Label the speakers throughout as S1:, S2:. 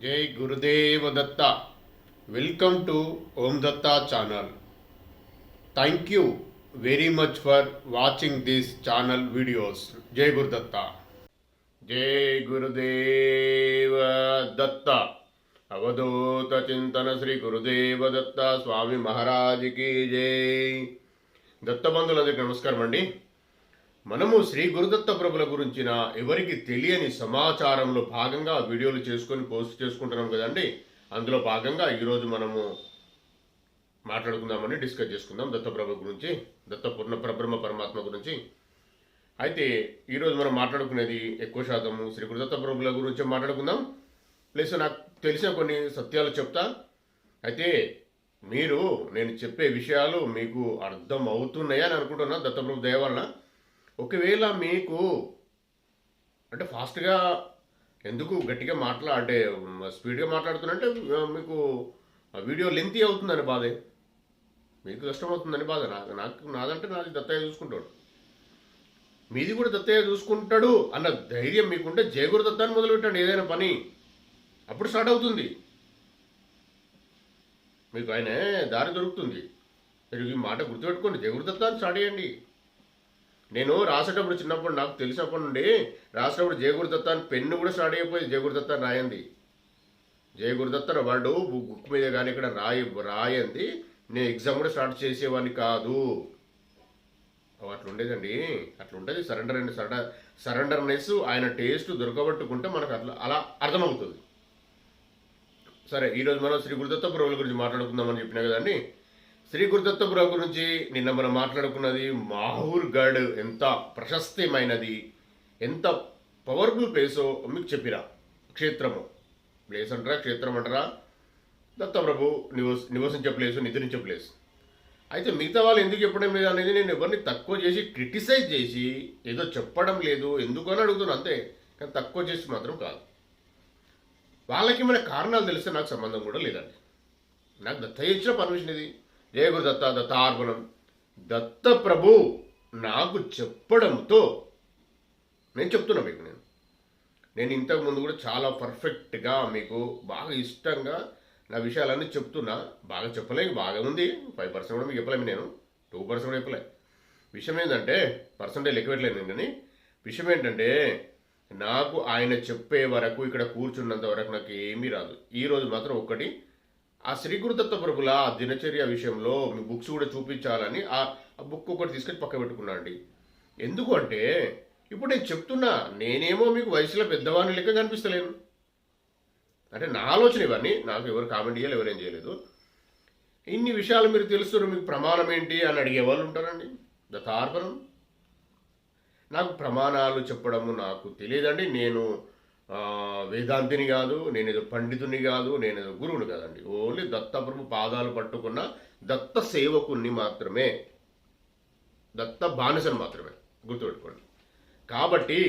S1: జై Gurudeva Datta. Welcome to Om Datta channel. Thank you very much for watching this channel videos. జై గురుదత్త. జై గురుదేవ దత్త. అవధూత చింతన శ్రీ గురుదేవ దత్త స్వామి మహారాజుకి జై. దత్తబంధులందరికీ నమస్కారం అండి. మనము శ్రీ గురుదత్త ప్రభుల గురించిన ఎవరికి తెలియని సమాచారంలో భాగంగా వీడియోలు చేసుకొని పోస్ట్ చేసుకుంటున్నాం కదండి. అందులో భాగంగా ఈరోజు మనము మాట్లాడుకుందామని డిస్కస్ చేసుకుందాం దత్తప్రభు గురించి, దత్త పూర్ణ పరబ్రహ్మ పరమాత్మ గురించి. అయితే ఈరోజు మనం మాట్లాడుకునేది ఎక్కువ శాతము శ్రీ గురుదత్త ప్రభుల గురించి మాట్లాడుకుందాం. ప్లస్ నాకు తెలిసిన కొన్ని సత్యాలు చెప్తా. అయితే మీరు నేను చెప్పే విషయాలు మీకు అర్థం అవుతున్నాయా అని అనుకుంటున్నా దత్తప్రభు దయ వలన. ఒకవేళ మీకు అంటే ఫాస్ట్గా ఎందుకు గట్టిగా అంటే స్పీడ్గా మాట్లాడుతున్నంటే మీకు వీడియో లెంతీ అవుతుందని బాధే, మీకు కష్టమవుతుందని బాధ. నాదంటే నాది దత్తయ్య చూసుకుంటాడు, మీది కూడా దత్తయ్య చూసుకుంటాడు అన్న ధైర్యం మీకుంటే జయగురు దత్తాన్ని మొదలుపెట్టండి. ఏదైనా పని అప్పుడు స్టార్ట్ అవుతుంది, మీకు ఆయన దారి దొరుకుతుంది. మీరు ఈ మాట గుర్తుపెట్టుకోండి, జయగురు దత్తాన్ని స్టార్ట్ చేయండి. నేను రాసేటప్పుడు చిన్నప్పుడు నాకు తెలిసినప్పటి నుండి రాసేటప్పుడు జయగురుదత్త అని పెన్ను కూడా స్టార్ట్ అయిపోయింది. జయగురుదత్త రాయండి, జయగురుదత్త వాడు బుక్ మీద కానీ ఇక్కడ రాయంది. నేను ఎగ్జామ్ కూడా స్టార్ట్ చేసేవాడిని కాదు. అట్లా ఉండేదండి, అట్లా ఉంటుంది. సరెండర్నెస్ ఆయన టేస్ట్ దొరకబట్టుకుంటే మనకు అలా అర్థమవుతుంది. సరే, ఈరోజు మనం శ్రీ గురుదత్త ప్రభువుల గురించి మాట్లాడుకుందామని చెప్పినా కదండి. శ్రీ గురుదత్త ప్రభు గురించి నిన్న మనం మాట్లాడుకున్నది మాహూర్గఢ్ ఎంత ప్రశస్తమైనది, ఎంత పవర్ఫుల్ ప్లేసో మీకు చెప్పిరా. క్షేత్రము ప్లేస్ అంటారా, క్షేత్రం అంటారా, దత్తప్రభు నివసించే ప్లేసు, నిద్రించే ప్లేస్. అయితే మిగతా వాళ్ళు ఎందుకు చెప్పడం లేదు అనేది నేను ఎవరిని తక్కువ చేసి క్రిటిసైజ్ చేసి ఏదో చెప్పడం లేదు ఎందుకు అని అడుగుతున్నాను అంతే. కానీ తక్కువ చేసి మాత్రం కాదు. వాళ్ళకి మన కారణాలు తెలిస్తే నాకు సంబంధం కూడా లేదండి. నాకు దత్తయ్య ఇచ్చిన పర్మిషన్ ఇది. జయ గురుదత్త దత్తార్పణం. దత్త ప్రభు నాకు చెప్పడంతో నేను చెప్తున్నా మీకు. నేను ఇంతకుముందు కూడా చాలా పర్ఫెక్ట్గా మీకు బాగా ఇష్టంగా నా విషయాలన్నీ చెప్తున్నా. బాగా చెప్పలేము, బాగా ఉంది. 5% కూడా మీకు చెప్పలేము, నేను 2% కూడా చెప్పలే. విషయం ఏంటంటే పర్సంటేజ్ లెక్క పెట్టలేను కానీ విషయం ఏంటంటే నాకు ఆయన చెప్పే వరకు ఇక్కడ కూర్చున్నంత వరకు నాకు ఏమీ రాదు. ఈరోజు మాత్రం ఒక్కటి, ఆ శ్రీ గురుదత్త ప్రభుల దినచర్య విషయంలో మీ బుక్స్ కూడా చూపించాలని ఆ బుక్ ఒకటి తీసుకొని పక్క పెట్టుకున్నా అండి. ఎందుకు అంటే ఇప్పుడు నేను చెప్తున్నా, నేనేమో మీకు వయసులో పెద్దవాడిని లెక్క కనిపిస్తలేను. అంటే నా ఆలోచన ఇవన్నీ, నాకు ఎవరు కామెంట్ చేయాలి, ఎవరేం చేయలేదు. ఇన్ని విషయాలు మీరు తెలుస్తున్నారు, మీకు ప్రమాణం ఏంటి అని అడిగే వాళ్ళు ఉంటారండి. దత్తార్పణం. నాకు ప్రమాణాలు చెప్పడము నాకు తెలియదండి. నేను వేదాంతిని కాదు, నేనేదో పండితుని కాదు, నేనేదో గురువుని కాదండి. ఓన్లీ దత్తప్రభు పాదాలు పట్టుకున్న దత్త సేవకుణ్ణి మాత్రమే, దత్త బానిసను మాత్రమే, గుర్తుపెట్టుకోండి. కాబట్టి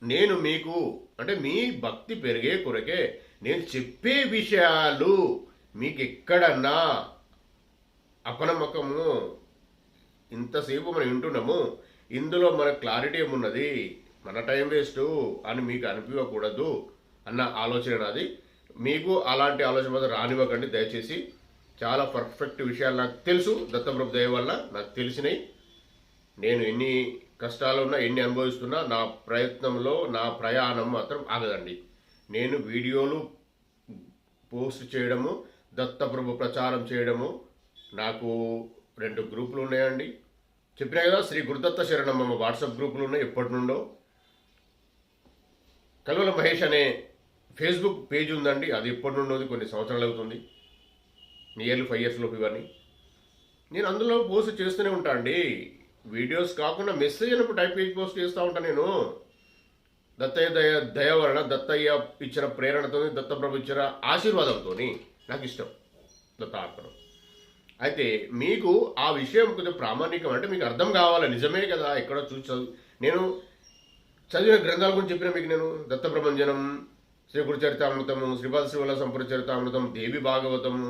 S1: నేను మీకు అంటే మీ భక్తి పెరిగే కొరకే నేను చెప్పే విషయాలు మీకు ఎక్కడన్నా అపనమ్మకము, ఇంతసేపు మనం వింటున్నాము, ఇందులో మన క్లారిటీ ఏమున్నది, మన టైం వేస్ట్ అని మీకు అనిపించకూడదు అన్న ఆలోచన నాది. మీకు అలాంటి ఆలోచన మాత్రం రానివ్వకండి దయచేసి. చాలా పర్ఫెక్ట్ విషయాలు నాకు తెలుసు, దత్తప్రభు దయ వల్ల నాకు తెలిసినాయి. నేను ఎన్ని కష్టాలు ఉన్నా, ఎన్ని అనుభవిస్తున్నా, నా ప్రయత్నంలో నా ప్రయాణం మాత్రం ఆగదండి. నేను వీడియోలు పోస్ట్ చేయడము, దత్తప్రభు ప్రచారం చేయడము, నాకు 2 గ్రూపులు ఉన్నాయండి. చెప్పినా కదా, శ్రీ గురుదత్త శరణం అమ్మ వాట్సాప్ గ్రూపులు ఉన్నాయి ఎప్పటి నుండో. కల్వల మహేష్ అనే ఫేస్బుక్ పేజ్ ఉందండి, అది ఎప్పటి నుండి కొన్ని సంవత్సరాలు అవుతుంది, నియర్లీ 5 years లోపు. ఇవన్నీ నేను అందులో పోస్ట్ చేస్తూనే ఉంటా అండి. వీడియోస్ కాకుండా మెసేజ్ అయినప్పుడు టైప్ చేసి పోస్ట్ చేస్తూ ఉంటాను నేను. దత్తయ్య దయ వలన, దత్తయ్య ఇచ్చిన ప్రేరణతో, దత్తప్రభు ఇచ్చిన ఆశీర్వాదంతో నాకు ఇష్టం దత్తార్పణం. అయితే మీకు ఆ విషయం కొంచెం ప్రామాణికం అంటే మీకు అర్థం కావాలి. నిజమే కదా, ఎక్కడో చూసి నేను చదివిన గ్రంథాల గురించి చెప్పిన మీకు నేను. దత్త ప్రభంజనం, శ్రీ గురుచరితామృతము, శ్రీపాద శ్రీవల్ల సంపూర్ణ చరితామృతం, దేవి భాగవతము,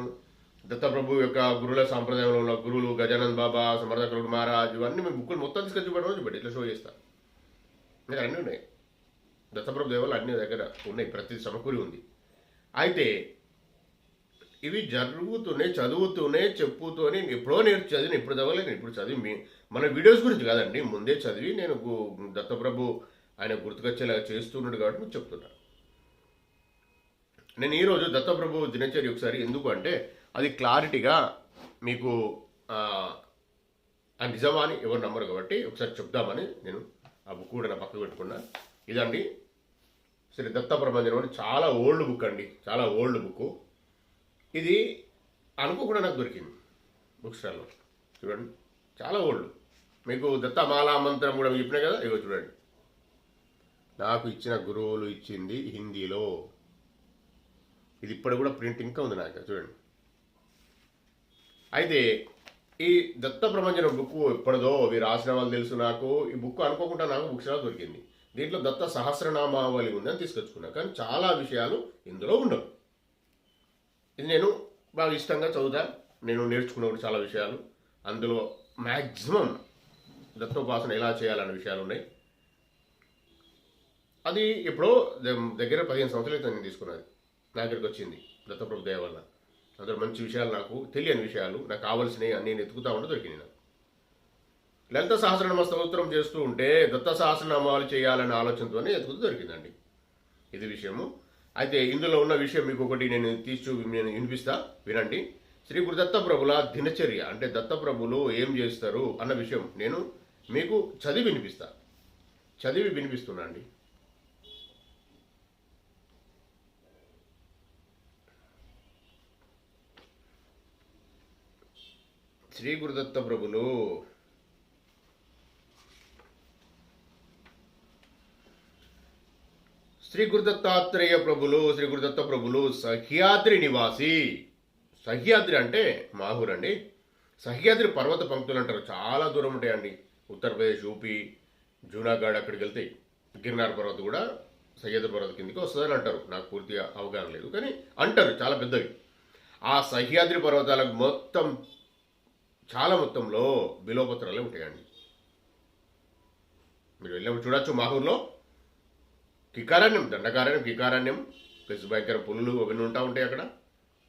S1: దత్తప్రభు యొక్క గురువుల సాంప్రదాయంలో ఉన్న గురువులు, గజానంద్ బాబా, సమర్థకుడు మహారాజ్, ఇవన్నీ మేము బుక్కులు మొత్తం తీసుకొని చూపెట్టి ఇట్లా షో చేస్తాను. ఇంకా అన్నీ ఉన్నాయి. దత్తప్రభు దేవాలు అన్ని దగ్గర ఉన్నాయి, ప్రతి సమకూరి ఉంది. అయితే ఇవి జరుగుతూనే చదువుతూనే చెప్పుతూనే ఎప్పుడో చదివిన ఇప్పుడు చదవలేదు, ఇప్పుడు చదివి మన వీడియోస్ గురించి కాదండి, ముందే చదివి నేను దత్తప్రభు ఆయన గుర్తుకొచ్చేలా చేస్తున్నాడు కాబట్టి మీకు చెప్తున్నా. నేను ఈరోజు దత్తప్రభు దినచర్య ఒకసారి ఎందుకు అంటే అది క్లారిటీగా మీకు ఆ నిజమా అని ఎవరు నమ్మరు కాబట్టి ఒకసారి చెప్దామని నేను ఆ బుక్ కూడా నా పక్కకు పెట్టుకున్నా. ఇదండి శ్రీ దత్త ప్రపంచం అని చాలా ఓల్డ్ బుక్ అండి, చాలా ఓల్డ్ బుక్. ఇది అనుకోకుండా నాకు దొరికింది బుక్ స్టాల్లో. చూడండి చాలా ఓల్డ్. మీకు దత్తమాలా మంత్రం కూడా చెప్పినా కదా, ఇగో చూడండి. నాకు ఇచ్చిన గురువులు ఇచ్చింది హిందీలో. ఇది ఇప్పుడు కూడా ప్రింట్ ఇంకా ఉంది నాకు, చూడండి. అయితే ఈ దత్త ప్రపంచం బుక్ ఎప్పటిదో అవి రాసిన వాళ్ళు తెలుసు నాకు. ఈ బుక్ అనుకోకుండా నాకు బుక్ స్టాల్లో దొరికింది. దీంట్లో దత్త సహస్రనామావళి ఉందని తీసుకొచ్చుకున్నా, కానీ చాలా విషయాలు ఇందులో ఉండవు. ఇది నేను బాగా ఇష్టంగా చదువుతా, నేను నేర్చుకున్నప్పుడు చాలా విషయాలు అందులో మ్యాక్సిమం దత్తోపాసన ఎలా చేయాలనే విషయాలు ఉన్నాయి. అది ఎప్పుడో దగ్గర 15 సంవత్సరాలు అయితే నేను తీసుకున్నది, నా దగ్గరికి వచ్చింది దత్తప్రభు దయ వల్ల. అందులో మంచి విషయాలు, నాకు తెలియని విషయాలు, నాకు కావాల్సినవి అన్నీ నేను ఎత్తుకుతా ఉంటే దొరికినాయి నాకు. లలిత సహస్రనామ స్తోత్రం చేస్తూ ఉంటే దత్త సహస్రనామాలు చేయాలనే ఆలోచనతోనే ఎత్తుకుతూ దొరికిందండి ఇది విషయము. అయితే ఇందులో ఉన్న విషయం మీకు ఒకటి నేను నేను వినిపిస్తా, వినండి. శ్రీ గురు దత్తప్రభుల దినచర్య అంటే దత్తప్రభులు ఏం చేస్తారు అన్న విషయం నేను మీకు చదివి వినిపిస్తున్నా అండి. శ్రీ గురుదత్త ప్రభులు శ్రీ గురుదత్తాత్రేయ ప్రభులు శ్రీ గురుదత్త ప్రభులు సహ్యాద్రి నివాసి. సహ్యాద్రి అంటే మాహూర్ అండి. సహ్యాద్రి పర్వత పంక్తులు అంటారు, చాలా దూరం ఉంటాయండి. ఉత్తరప్రదేశ్, యూపీ, జూనాగఢ్ అక్కడికి వెళ్తాయి. గిర్నార్ పర్వతం కూడా సహ్యాద్రి పర్వత కిందకి వస్తుందని అంటారు, నాకు పూర్తిగా అవగాహన లేదు కానీ అంటారు, చాలా పెద్దవి. ఆ సహ్యాద్రి పర్వతాలకు చాలా మొత్తంలో బిలోపత్రాలే ఉంటాయండి. మీరు వెళ్ళినప్పుడు చూడొచ్చు. మాహూర్లో కికారణ్యం, దండకారణ్యం, కికారణ్యం ప్లస్ భయంకర పులులు అవన్నీ ఉంటాయి అక్కడ,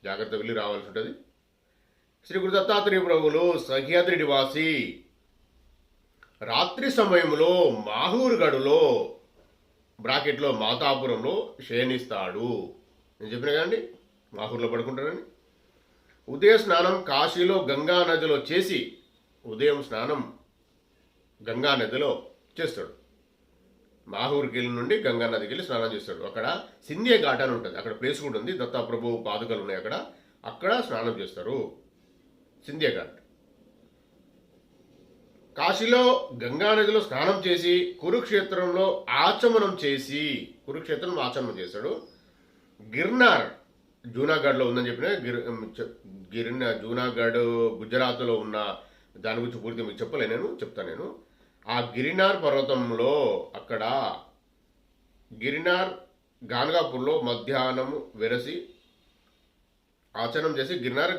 S1: జాగ్రత్త వెళ్ళి రావాల్సి ఉంటుంది. శ్రీ గురు దత్తాత్రేయ ప్రభువులు సహ్యాద్రి నివాసి రాత్రి సమయంలో మాహూర్ గడులో బ్రాకెట్లో మాతాపురంలో శయనిస్తాడు. నేను చెప్పిన కదండి మాహూర్లో పడుకుంటారని. ఉదయ స్నానం కాశీలో గంగా నదిలో చేసి, ఉదయం స్నానం గంగా నదిలో చేస్తాడు. మాహూర్కి వెళ్ళి నుండి గంగా నదికి వెళ్ళి స్నానం చేస్తాడు. అక్కడ సింధియా ఘాట్ అని ఉంటుంది, అక్కడ ప్లేస్ కూడా ఉంది, దత్తాప్రభు పాదుకలు ఉన్నాయి అక్కడ స్నానం చేస్తారు, సింధియా ఘాట్. కాశీలో గంగా నదిలో స్నానం చేసి కురుక్షేత్రం ఆచమనం చేశాడు. గిర్నార్ జూనాగఢ్లో ఉందని చెప్పిన జూనాగఢ్ గుజరాత్లో ఉన్న దాని గురించి పూర్తి మీకు చెప్తాను నేను. ఆ గిరినార్ పర్వతంలో అక్కడ గిరినార్ గాన్గాపూర్లో మధ్యాహ్నం వెరసి ఆచరణం చేసి గిరినార్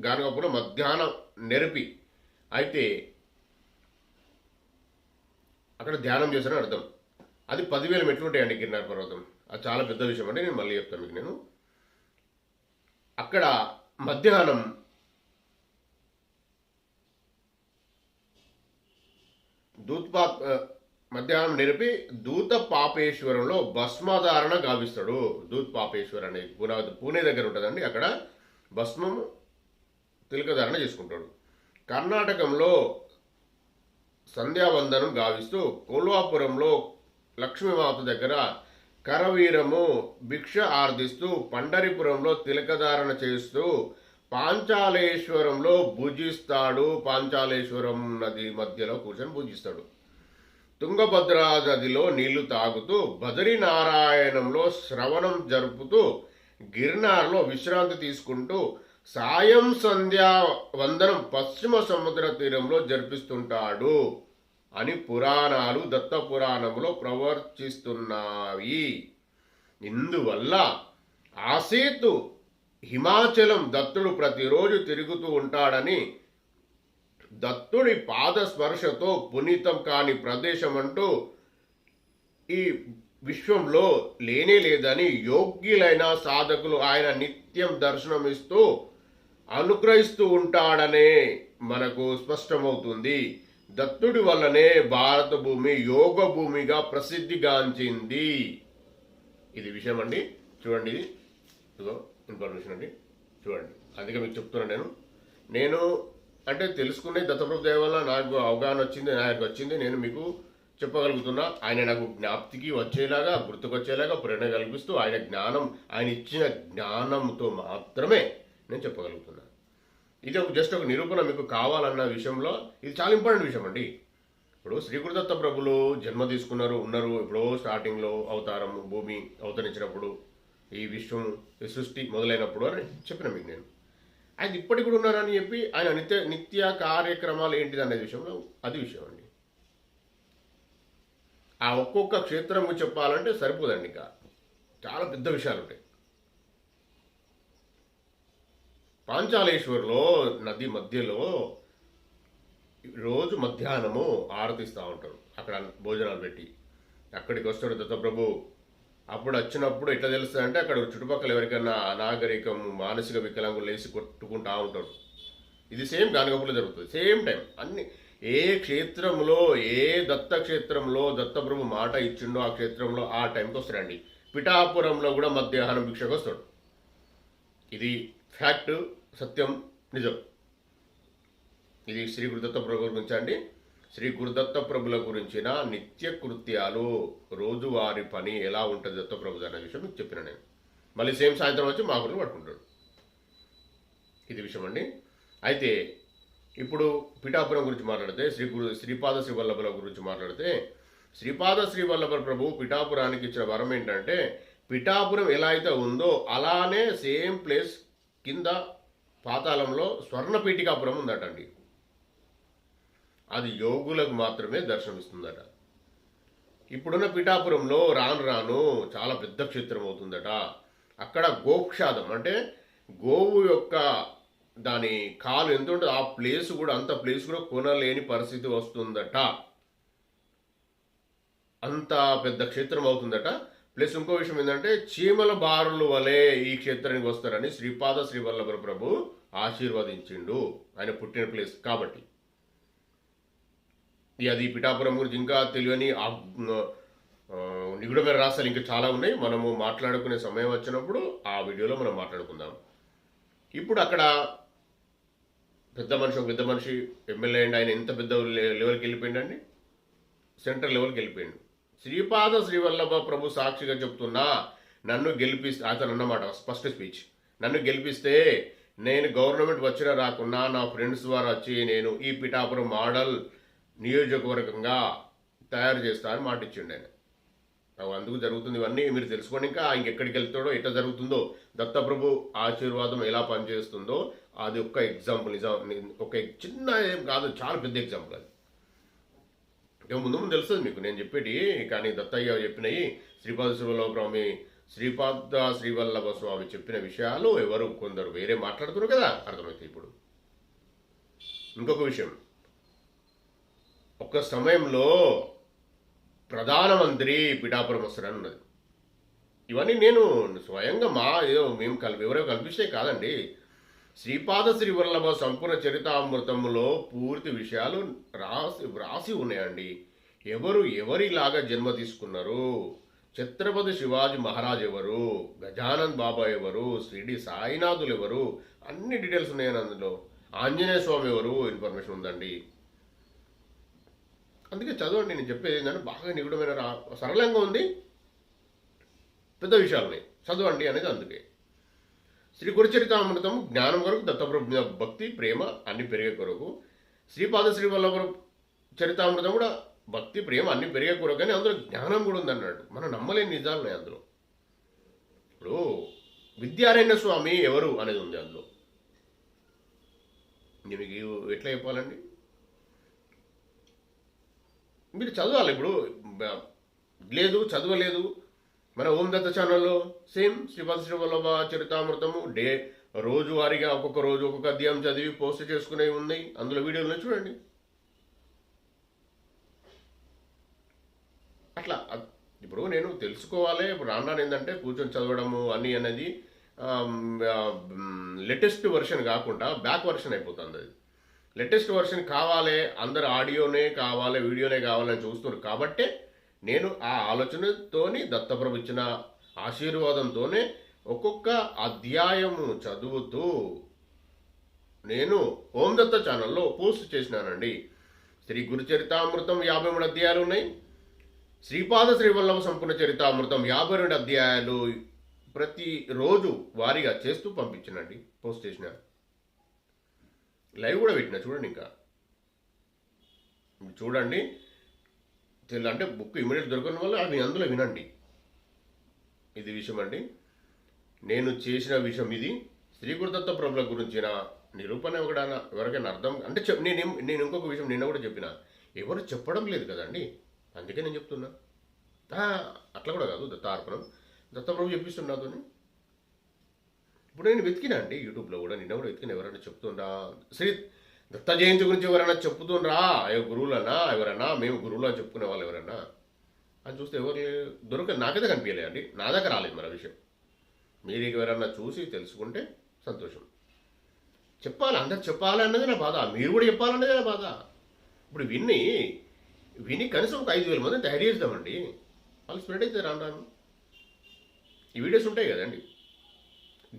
S1: గాన్గాపూర్లో మధ్యాహ్నం నెరిపి అయితే అక్కడ ధ్యానం చేశారని అర్థం. అది 10,000 మెట్లు ఉంటాయండి గిరినార్ పర్వతం. అది చాలా పెద్ద విషయం అండి, నేను మళ్ళీ చెప్తాను మీకు. నేను అక్కడ మధ్యాహ్నం నెరిపి దూత పాపేశ్వరంలో భస్మధారణ గావిస్తాడు. దూత్ పాపేశ్వర్ అనే పూణే దగ్గర ఉంటుందండి, అక్కడ భస్మం తిలకధారణ చేసుకుంటాడు. కర్ణాటకంలో సంధ్యావందనం గావిస్తూ కోల్వాపురంలో లక్ష్మీమాత దగ్గర కరవీరము భిక్ష ఆర్దిస్తూ పండరిపురంలో తిలకధారణ చేస్తూ పాంచాలేశ్వరంలో భుజిస్తాడు. పాంచాలేశ్వరం నది మధ్యలో కూర్చొని భుజిస్తాడు. తుంగభద్రా నదిలో నీళ్లు తాగుతూ బదరీనారాయణంలో శ్రవణం జరుపుతూ గిర్నార్లో విశ్రాంతి తీసుకుంటూ సాయం సంధ్యా వందనం పశ్చిమ సముద్ర తీరంలో జరిపిస్తుంటాడు అని పురాణాలు దత్త పురాణంలో ప్రవర్తిస్తున్నాయి. ఇందువల్ల ఆసేతు హిమాచలం దత్తుడు ప్రతిరోజు తిరుగుతూ ఉంటాడని, దత్తుడి పాద స్పర్శతో పునీతం కాని ప్రదేశం అంటూ ఈ విశ్వంలో లేనే లేదని యోగ్యులైన సాధకులు ఆయన నిత్యం దర్శనమిస్తూ అనుగ్రహిస్తూ ఉంటాడనే మనకు స్పష్టమవుతుంది. దత్తుడి వల్లనే భారత భూమి యోగ భూమిగా ప్రసిద్ధిగాంచింది. ఇది విషయం అండి. చూడండి, ఇదిగో ఇన్ఫర్మేషన్ అండి, చూడండి. అందుకే మీకు చెప్తున్నాను. నేను అంటే తెలుసుకునే దత్తప్రభు దయ వల్ల నాకు అవగాహన వచ్చింది, నాకు వచ్చింది, నేను మీకు చెప్పగలుగుతున్నా. ఆయన నాకు జ్ఞాప్తికి వచ్చేలాగా, గుర్తుకొచ్చేలాగా ప్రేరణ కల్పిస్తూ ఆయన జ్ఞానం, ఆయన ఇచ్చిన జ్ఞానంతో మాత్రమే నేను చెప్పగలుగుతున్నా. ఇది జస్ట్ ఒక నిరూపణ మీకు కావాలన్న విషయంలో ఇది చాలా ఇంపార్టెంట్ విషయం అండి. ఇప్పుడు శ్రీ గురుదత్త ప్రభులు జన్మ తీసుకున్నారు, ఉన్నారు ఎప్పుడో స్టార్టింగ్లో అవతారం, భూమి అవతరించినప్పుడు, ఈ విశ్వం, ఈ సృష్టి మొదలైనప్పుడు అని చెప్పిన మీకు నేను. ఆయన ఇప్పటికి కూడా ఉన్నారని చెప్పి ఆయన నిత్య కార్యక్రమాలు ఏంటిది అనే విషయంలో అది విషయం అండి. ఆ ఒక్కొక్క క్షేత్రం చెప్పాలంటే సరిపోదండి, ఇంకా చాలా పెద్ద విషయాలు ఉంటాయి. పాంచాలేశ్వర్లో నది మధ్యలో రోజు మధ్యాహ్నము ఆరతిస్తూ ఉంటారు, అక్కడ భోజనాలు పెట్టి. అక్కడికి వస్తాడు దత్తప్రభు. అప్పుడు వచ్చినప్పుడు ఎట్లా తెలుస్తుందంటే అక్కడ చుట్టుపక్కల ఎవరికైనా అనాగరికం, మానసిక వికలాంగులు లేచి కొట్టుకుంటూ ఉంటారు. ఇది సేమ్ గానగపులో జరుగుతుంది, సేమ్ టైం. అన్ని ఏ క్షేత్రంలో, ఏ దత్త క్షేత్రంలో దత్తప్రభు మాట ఇచ్చిండో ఆ క్షేత్రంలో ఆ టైంకి వస్తాడండి. పిఠాపురంలో కూడా మధ్యాహ్నం భిక్షకు వస్తాడు. ఇది ఫ్యాక్ట్, సత్యం, నిజం. ఇది శ్రీ గురుదత్త ప్రభు గురించి అండి. శ్రీ గురుదత్త ప్రభుల గురించిన నిత్య కృత్యాలు, రోజువారి పని ఎలా ఉంటుంది దత్తప్రభు అనే విషయం మీకు చెప్పిన నేను. మళ్ళీ సేమ్ సాయంత్రం వచ్చి మా గురించి పట్టుకుంటాడు. ఇది విషయం అండి. అయితే ఇప్పుడు పిఠాపురం గురించి మాట్లాడితే, శ్రీపాద శ్రీవల్లభుల గురించి మాట్లాడితే, శ్రీపాద శ్రీవల్లభ ప్రభు పిఠాపురానికి ఇచ్చిన వరం ఏంటంటే, పిఠాపురం ఎలా అయితే ఉందో అలానే సేమ్ ప్లేస్ కింద పాతాళంలో స్వర్ణపీఠికాపురం ఉందటండి. అది యోగులకు మాత్రమే దర్శనమిస్తుందట. ఇప్పుడున్న పిఠాపురంలో రాను రాను చాలా పెద్ద క్షేత్రం అవుతుందట. అక్కడ గోక్షాదం అంటే గోవు యొక్క దాని కాలు ఎంత ఉంటుంది ఆ ప్లేస్ కూడా, అంత ప్లేస్ కూడా కొనలేని పరిస్థితి వస్తుందట. అంత పెద్ద క్షేత్రం అవుతుందట. ప్లస్ ఇంకో విషయం ఏంటంటే చీమల బారుల వలె ఈ క్షేత్రానికి వస్తారని శ్రీపాద శ్రీవల్లభ ప్రభు ఆశీర్వదించిండు, ఆయన పుట్టిన ప్లేస్ కాబట్టి. అది పిఠాపురం గురించి ఇంకా తెలియని నిగుడమైన రాష్ట్రాలు ఇంకా చాలా ఉన్నాయి. మనము మాట్లాడుకునే సమయం వచ్చినప్పుడు ఆ వీడియోలో మనం మాట్లాడుకుందాం. ఇప్పుడు అక్కడ పెద్ద మనిషి ఎమ్మెల్యే అండి. ఆయన ఎంత పెద్ద లెవెల్కి వెళ్ళిపోయిందండి, సెంట్రల్ లెవెల్కి వెళ్ళిపోయిండు. శ్రీపాద శ్రీవల్లభ ప్రభు సాక్షిగా చెప్తున్నా, నన్ను గెలిపిస్తే, అతను అన్నమాట ఫస్ట్ స్పీచ్, నన్ను గెలిపిస్తే నేను గవర్నమెంట్ వచ్చినా రాకున్నా నా ఫ్రెండ్స్ ద్వారా వచ్చి నేను ఈ పిఠాపురం మోడల్ నియోజకవర్గంగా తయారు చేస్తా అని మాట ఇచ్చిండు ఆయన. అందుకు జరుగుతుంది ఇవన్నీ మీరు తెలుసుకోండి. ఇంకా ఇంకెక్కడికి వెళ్తాడో, ఎట్లా జరుగుతుందో, దత్తప్రభు ఆశీర్వాదం ఎలా పనిచేస్తుందో అది ఒక్క ఎగ్జాంపుల్. ఒక చిన్న ఏం కాదు, చాలా పెద్ద ఎగ్జాంపుల్ అది. ఇక ముందు తెలుస్తుంది మీకు నేను చెప్పేటి. కానీ దత్తయ్య చెప్పినవి, శ్రీపాద శ్రీవల్లభ స్వామి చెప్పిన విషయాలు ఎవరు కొందరు వేరే మాట్లాడుతున్నారు కదా, అర్థమవుతాయి. ఇప్పుడు ఇంకొక విషయం, ఒక సమయంలో ప్రధానమంత్రి పిఠాపురం వస్తారని ఉన్నది. ఇవన్నీ నేను స్వయంగా ఏదో మేము ఎవరో కల్పిస్తే కాదండి. శ్రీపాద శ్రీవల్లభ సంపూర్ణ చరితామృతములో పూర్తి విషయాలు రాసి ఉన్నాయండి. ఎవరిలాగా జన్మ తీసుకున్నారు, ఛత్రపతి శివాజీ మహారాజ్ ఎవరు, గజానంద్ బాబా ఎవరు, షిరిడి సాయినాథులు ఎవరు, అన్ని డీటెయిల్స్ ఉన్నాయని అందులో. ఆంజనేయ స్వామి ఎవరు ఇన్ఫర్మేషన్ ఉందండి. అందుకే చదవండి. నేను చెప్పేది ఏంటంటే బాగా నిగుడమైన సరళంగా ఉంది, పెద్ద విషయాలు ఉన్నాయి, చదవండి అనేది. అందుకే శ్రీ గురుచరితామృతం జ్ఞానం కొరకు, దత్తప్రభు భక్తి ప్రేమ అన్ని పెరిగే కొరకు, శ్రీపాద శ్రీవల్లభ చరితామృతం కూడా భక్తి ప్రేమ అన్ని పెరిగే కొరకు, కానీ అందులో జ్ఞానం కూడా ఉందన్నాడు. మనం నమ్మలేని నిజాలు ఉన్నాయి అందులో. ఇప్పుడు విద్యారణ్య స్వామి ఎవరు అనేది ఉంది అందులో. మీకు ఎట్లా చెప్పాలండి, మీరు చదవాలి. ఇప్పుడు లేదు, చదవలేదు, మన ఓం దత్త ఛానల్లో సేమ్ శ్రీపాద శ్రీవల్లభ చరితామృతము రోజువారీగా ఒక్కొక్క రోజు ఒక్కొక్క అధ్యాయం చదివి పోస్ట్ చేసుకునేవి ఉన్నాయి. అందులో వీడియోలో చూడండి. అట్లా ఇప్పుడు నేను తెలుసుకోవాలి. ఇప్పుడు రాను ఏంటంటే కూర్చొని చదవడము అని అనేది లేటెస్ట్ వర్షన్ కాకుండా బ్యాక్ వర్షన్ అయిపోతుంది అది. లేటెస్ట్ వర్షన్ కావాలి, అందరు ఆడియోనే కావాలి, వీడియోనే కావాలని చూస్తున్నారు కాబట్టే నేను ఆ ఆలోచనతోని దత్తప్రభు ఇచ్చిన ఆశీర్వాదంతోనే ఒక్కొక్క అధ్యాయము చదువుతూ నేను ఓం దత్త ఛానల్లో పోస్ట్ చేసినానండి. శ్రీ గురు చరితామృతం 53 అధ్యాయాలు ఉన్నాయి. శ్రీపాద శ్రీవల్లభ సంపూర్ణ చరితామృతం 52 అధ్యాయాలు ప్రతిరోజు వారీగా చేస్తూ పంపించినండి, పోస్ట్ చేసిన. లైవ్ కూడా పెట్టిన, చూడండి. ఇంకా చూడండి, అంటే బుక్ ఇమీడియట్ దొరకని వల్ల అవి అందులో వినండి. ఇది విషయం అండి, నేను చేసిన విషయం ఇది. శ్రీ గురుదత్త ప్రభుల గురించిన నిరూపణ ఎవరికైనా అర్థం అంటే నేను ఇంకొక విషయం నిన్న కూడా చెప్పిన, ఎవరు చెప్పడం లేదు కదండి, అందుకే నేను చెప్తున్నా. అట్లా కూడా కాదు, దత్తార్పణం దత్తప్రభు చెప్పిస్తున్నాతో. ఇప్పుడు నేను వెతికినా అండి యూట్యూబ్లో కూడా, నిన్న కూడా వెతికిన, ఎవరైనా చెప్తుండ్రా శ్రీ దత్త జయంతి గురించి ఎవరైనా చెప్తుండ్రా, గురువులన్నా ఎవరైనా, మేము గురువులు అని చెప్పుకునే వాళ్ళు ఎవరైనా అని చూస్తే ఎవరు దొరకదు. నాకైతే కనిపించలే అండి, నా దగ్గర రాలేదు మన విషయం. మీరు ఎవరన్నా చూసి తెలుసుకుంటే సంతోషం. చెప్పాలి, అందరు చెప్పాలి అన్నది నా బాధ, మీరు కూడా చెప్పాలన్నదే నా బాధ. ఇప్పుడు విని కనీసం ఒక 5,000 మందిని తయారు చేద్దామండి, వాళ్ళు స్ప్రెడ్ అయితే రాను. ఈ వీడియోస్ ఉంటాయి కదండి,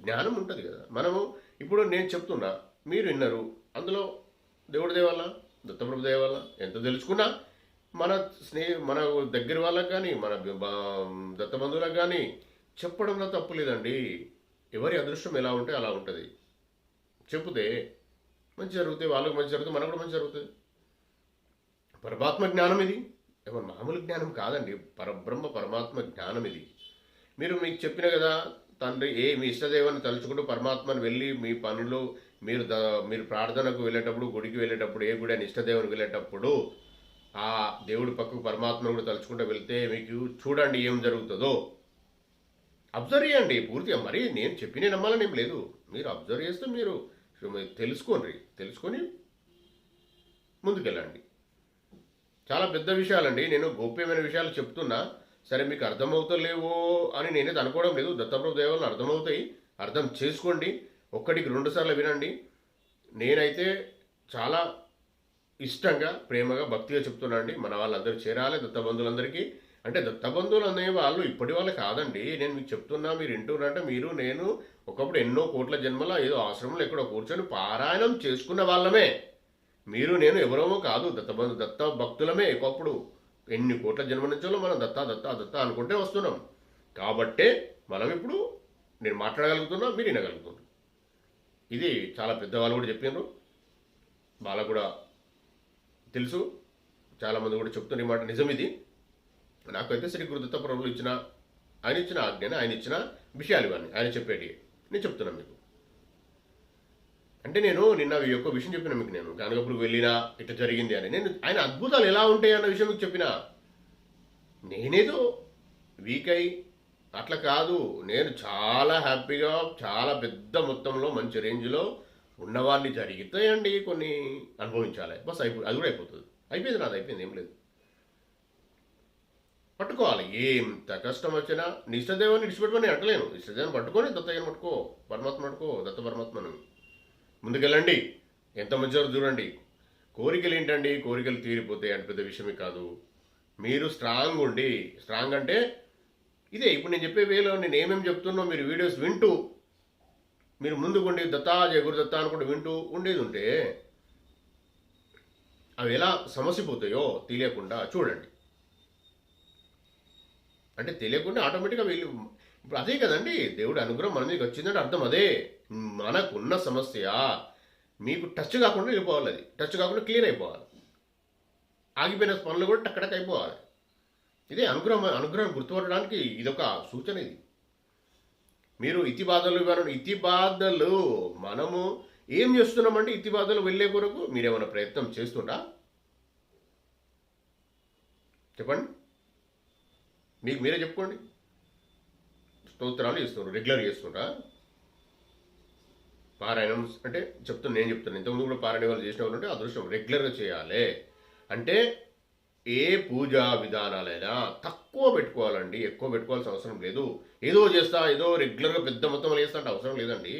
S1: జ్ఞానం ఉంటుంది కదా. మనము ఇప్పుడు నేను చెప్తున్నా, మీరు విన్నారు, అందులో దేవుడి దేవల్ల, దత్తప్రభు దేవల్ల ఎంత తెలుసుకున్నా మన దగ్గర వాళ్ళకి కానీ, మన దత్తబంధువులకు కానీ చెప్పడంలో తప్పు లేదండి. ఎవరి అదృష్టం ఎలా ఉంటే అలా ఉంటుంది. చెప్తే మంచి జరుగుతాయి, వాళ్ళకి మంచి జరుగుతుంది, మనకు కూడా మంచి జరుగుతుంది. పరమాత్మ జ్ఞానం ఇది, ఎవరు మామూలు జ్ఞానం కాదండి, పరబ్రహ్మ పరమాత్మ జ్ఞానం ఇది. మీకు చెప్పిన కదా, తండ్రి మీ ఇష్టదేవాన్ని తలుచుకుంటూ పరమాత్మను వెళ్ళి మీ పనులు మీరు ప్రార్థనకు వెళ్ళేటప్పుడు, గుడికి వెళ్ళేటప్పుడు, ఏ గుడి అని ఇష్టదేవునికి వెళ్ళేటప్పుడు ఆ దేవుడి పక్కకు పరమాత్మను కూడా తలుచుకుంటూ వెళ్తే మీకు చూడండి ఏం జరుగుతుందో. అబ్జర్వ్ చేయండి పూర్తిగా. మరి నేను చెప్పినే నమ్మాలని ఏం లేదు, మీరు అబ్జర్వ్ చేస్తే మీరు తెలుసుకొని ముందుకెళ్ళండి. చాలా పెద్ద విషయాలండి, నేను గోప్యమైన విషయాలు చెప్తున్నా. సరే మీకు అర్థమవుతలేవో అని నేనైతే అనుకోవడం లేదు, దత్తప్రభు దేవాలను అర్థమవుతాయి, అర్థం చేసుకోండి. 1కి 2 సార్లు వినండి. నేనైతే చాలా ఇష్టంగా, ప్రేమగా, భక్తిగా చెప్తున్నా అండి. మన వాళ్ళందరూ చేరాలి, దత్తబంధువులందరికీ. అంటే దత్తబంధువులు అనే వాళ్ళు ఇప్పటి వాళ్ళు కాదండి, నేను మీకు చెప్తున్నా, మీరు వింటున్నారంటే మీరు నేను ఒకప్పుడు ఎన్నో కోట్ల జన్మల ఏదో ఆశ్రమంలో ఎక్కడో కూర్చొని పారాయణం చేసుకున్న వాళ్ళమే. మీరు నేను ఎవరమో కాదు, దత్త భక్తులమే. ఒకప్పుడు ఎన్ని కోట్ల జన్మ నుంచో మనం దత్త అనుకుంటే వస్తున్నాం. కాబట్టే మనం ఇప్పుడు నేను మాట్లాడగలుగుతున్నా, మీరు వినగలుగుతున్నారు. ఇది చాలా పెద్దవాళ్ళు కూడా చెప్పినారు, వాళ్ళకు కూడా తెలుసు, చాలామంది కూడా చెప్తున్న మాట నిజం ఇది. నాకైతే శ్రీ గురుదత్త ప్రభులు ఆయన ఇచ్చిన ఆజ్ఞని, ఆయన ఇచ్చిన విషయాలు ఇవన్నీ ఆయన చెప్పేటి నేను చెప్తున్నాను మీకు. అంటే నేను నిన్న ఈ యొక్క విషయం చెప్పిన మీకు, నేను గానగపురికి వెళ్ళినా ఇట్లా జరిగింది అని. నేను ఆయన అద్భుతాలు ఎలా ఉంటాయి అన్న విషయం మీకు చెప్పిన. నేనేదో వీక్ అయి అట్లా కాదు, నేను చాలా హ్యాపీగా, చాలా పెద్ద మొత్తంలో మంచి రేంజ్లో ఉన్నవాడిని జరుగుతాయండి, కొన్ని అనుభవించాలి బస్. అది కూడా అయిపోతుంది, అయిపోయింది, నాది అయిపోయింది, ఏం లేదు. పట్టుకోవాలి, ఎంత కష్టం వచ్చినా ఇష్టదేవాన్ని విడిచిపెట్టుకొని అంటలేను. ఇష్టదేవాన్ని పట్టుకొని దత్తయ్యను పట్టుకో, పరమాత్మ పట్టుకో, దత్త పరమాత్మను ముందుకెళ్ళండి. ఎంత మంచిగా చూడండి. కోరికలు ఏంటండి, కోరికలు తీరిపోతాయి అంటే పెద్ద విషయమే కాదు. మీరు స్ట్రాంగ్ ఉండి, స్ట్రాంగ్ అంటే ఇదే ఇప్పుడు నేను చెప్పే వేలో నేను ఏమేమి చెప్తున్నా మీరు వీడియోస్ వింటూ మీరు ముందుకుండి దత్తా జయ గురు దత్తా అనుకుంటూ వింటూ ఉండేది ఉంటే అవి ఎలా సమసిపోతాయో తెలియకుండా చూడండి. అంటే తెలియకుండా ఆటోమేటిక్గా వీళ్ళు ఇప్పుడు అదే కదండి, దేవుడి అనుగ్రహం మన మీదకి వచ్చిందంటే అర్థం అదే. మనకున్న సమస్య మీకు టచ్ కాకుండా వెళ్ళిపోవాలి, అది టచ్ కాకుండా క్లియర్ అయిపోవాలి, ఆగిపోయిన పనులు కూడా టక్కడక్ అయిపోవాలి. ఇదే అనుగ్రహం గుర్తుపట్టడానికి ఇదొక సూచన. ఇది మీరు ఇతి బాధలు మనము ఏం చేస్తున్నామండి? ఇతి బాధలు వెళ్ళే కొరకు మీరేమైనా ప్రయత్నం చేస్తుండా చెప్పండి, మీకు మీరే చెప్పుకోండి. స్తోత్రాలు చేస్తున్నారు, రెగ్యులర్ చేస్తుండ్రా? పారాయణం అంటే నేను చెప్తాను, ఇంతకుముందు కూడా పారాయణ వాళ్ళు చేసిన వాళ్ళు ఉంటే అదృష్టం రెగ్యులర్గా చేయాలి. అంటే ఏ పూజా విధానాలైనా తక్కువ పెట్టుకోవాలండి, ఎక్కువ పెట్టుకోవాల్సిన అవసరం లేదు. ఏదో చేస్తా, ఏదో రెగ్యులర్గా పెద్ద మొత్తం వేస్తా అంటే అవసరం లేదండి.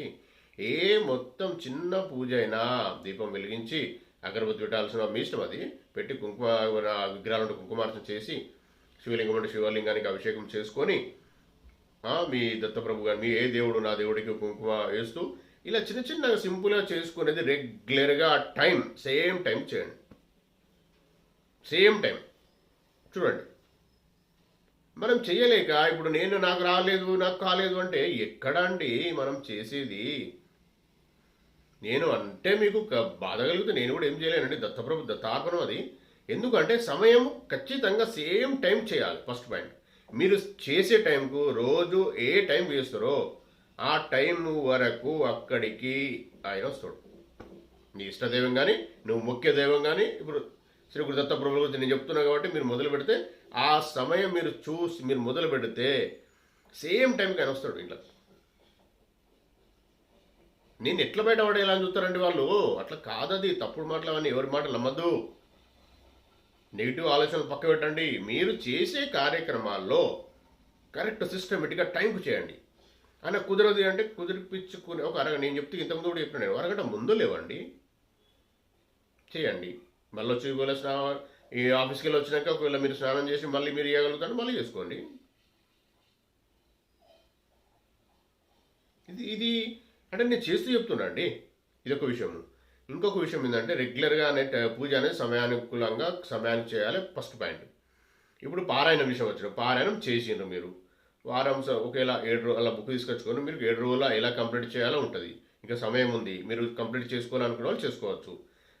S1: ఏ మొత్తం చిన్న పూజ అయినా దీపం వెలిగించి అగరబత్తి పెట్టాల్సిన మీ ఇష్టం, అది పెట్టి కుంకుమ విగ్రహాలను కుంకుమార్చన చేసి శివలింగం అంటే శివలింగానికి అభిషేకం చేసుకొని మీ దత్తప్రభు గారు మీ ఏ దేవుడు నా దేవుడికి కుంకుమ వేస్తూ ఇలా చిన్న చిన్నగా సింపుల్గా చేసుకునేది రెగ్యులర్గా టైం సేమ్ టైం చేయండి. సేమ్ టైం చూడండి. మనం చేయలేక ఇప్పుడు నాకు రాలేదు నాకు కాలేదు అంటే ఎక్కడ అండి మనం చేసేది? నేను అంటే మీకు బాధ కలిగితే నేను కూడా ఏం చేయలేనండి. దత్తప్రభు దత్తాపనం అది. ఎందుకంటే సమయం ఖచ్చితంగా సేమ్ టైం చేయాలి. ఫస్ట్ పాయింట్, మీరు చేసే టైంకు రోజు ఏ టైం వేస్తారో ఆ టైం వరకు అక్కడికి ఆయన వస్తాడు. నీ ఇష్టదైవం కానీ నువ్వు ముఖ్య దైవం కానీ, ఇప్పుడు శ్రీ గురు దత్తప్రభుల గురించి నేను చెప్తున్నా కాబట్టి మీరు మొదలు పెడితే ఆ సమయం మీరు చూసి మీరు మొదలు పెడితే సేమ్ టైంకి ఆయన వస్తాడు ఇంట్లో. నేను ఎట్లా బయటపడేలా అని చూస్తారండి వాళ్ళు. అట్లా కాదది, తప్పుడు మాటలు అవన్నీ ఎవరి మాటలు నమ్మద్దు. నెగిటివ్ ఆలోచనలు పక్క పెట్టండి. మీరు చేసే కార్యక్రమాల్లో కరెక్ట్ సిస్టమేటిక్గా టైంకు చేయండి. ఆయన కుదరదు అంటే కుదిరిపించుకునే ఒక అరగంట, నేను చెప్తే ఇంతకుముందు కూడా చెప్పిన, నేను అరగంట ముందు లేవండి చేయండి. మళ్ళీ వచ్చి ఒకవేళ స్నానం ఈ ఆఫీస్కి వెళ్ళి వచ్చినాక ఒకవేళ మీరు స్నానం చేసి మళ్ళీ మీరు ఇవ్వగలుగుతారు మళ్ళీ చేసుకోండి. ఇది అంటే నేను చేస్తూ చెప్తున్నా అండి. ఇదొక విషయం. ఇంకొక విషయం ఏంటంటే రెగ్యులర్గా పూజ అనేది సమయానుకూలంగా సమయానికి చేయాలి. First point. ఇప్పుడు పారాయణ విషయం వచ్చిన పారాయణం చేసిండ్రు మీరు వారం ఒకేలా 7 రోజులు అలా బుక్ తీసుకొచ్చుకొని మీరు 7 రోజుల ఎలా కంప్లీట్ చేయాలో ఉంటుంది. ఇంకా సమయం ఉంది, మీరు కంప్లీట్ చేసుకోవాలనుకునే వాళ్ళు చేసుకోవచ్చు.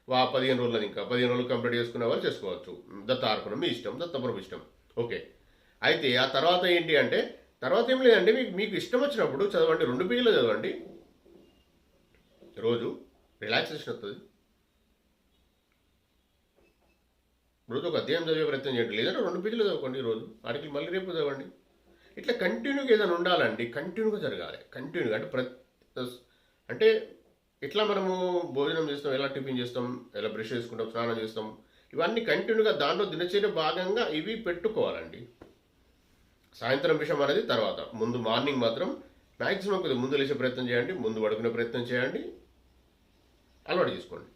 S1: 15 రోజులు ఇంకా 15 రోజులు కంప్లీట్ చేసుకునే వాళ్ళు చేసుకోవచ్చు. దత్తార్పణం మీ ఇష్టం, దత్తప్రభు ఇష్టం. ఓకే. అయితే ఆ తర్వాత ఏంటి అంటే తర్వాత ఏం లేదండి, మీకు ఇష్టం వచ్చినప్పుడు చదవండి. 2 పేజీలు చదవండి రోజు, రిలాక్సేషన్ వస్తుంది. రోజు ఒక అధ్యాయం చదివే ప్రయత్నం చేయండి, లేదంటే 2 పేజీలు చదవండి రోజు. ఆర్టికల్ మళ్ళీ రేపు చదవండి. ఇట్లా కంటిన్యూగా ఏదైనా ఉండాలండి, కంటిన్యూగా జరగాలి. కంటిన్యూగా అంటే ఇట్లా మనము భోజనం చేస్తాం, ఎలా టిఫిన్ చేస్తాం, ఎలా బ్రష్ చేసుకుంటాం, స్నానం చేస్తాం, ఇవన్నీ కంటిన్యూగా దాంట్లో దినచర్య భాగంగా ఇవి పెట్టుకోవాలండి. సాయంత్రం విషయం అనేది తర్వాత. ముందు మార్నింగ్ మాత్రం మ్యాక్సిమం కొద్దిగా ముందు లేచే ప్రయత్నం చేయండి, ముందు పడుకునే ప్రయత్నం చేయండి, అలవాటు చేసుకోండి.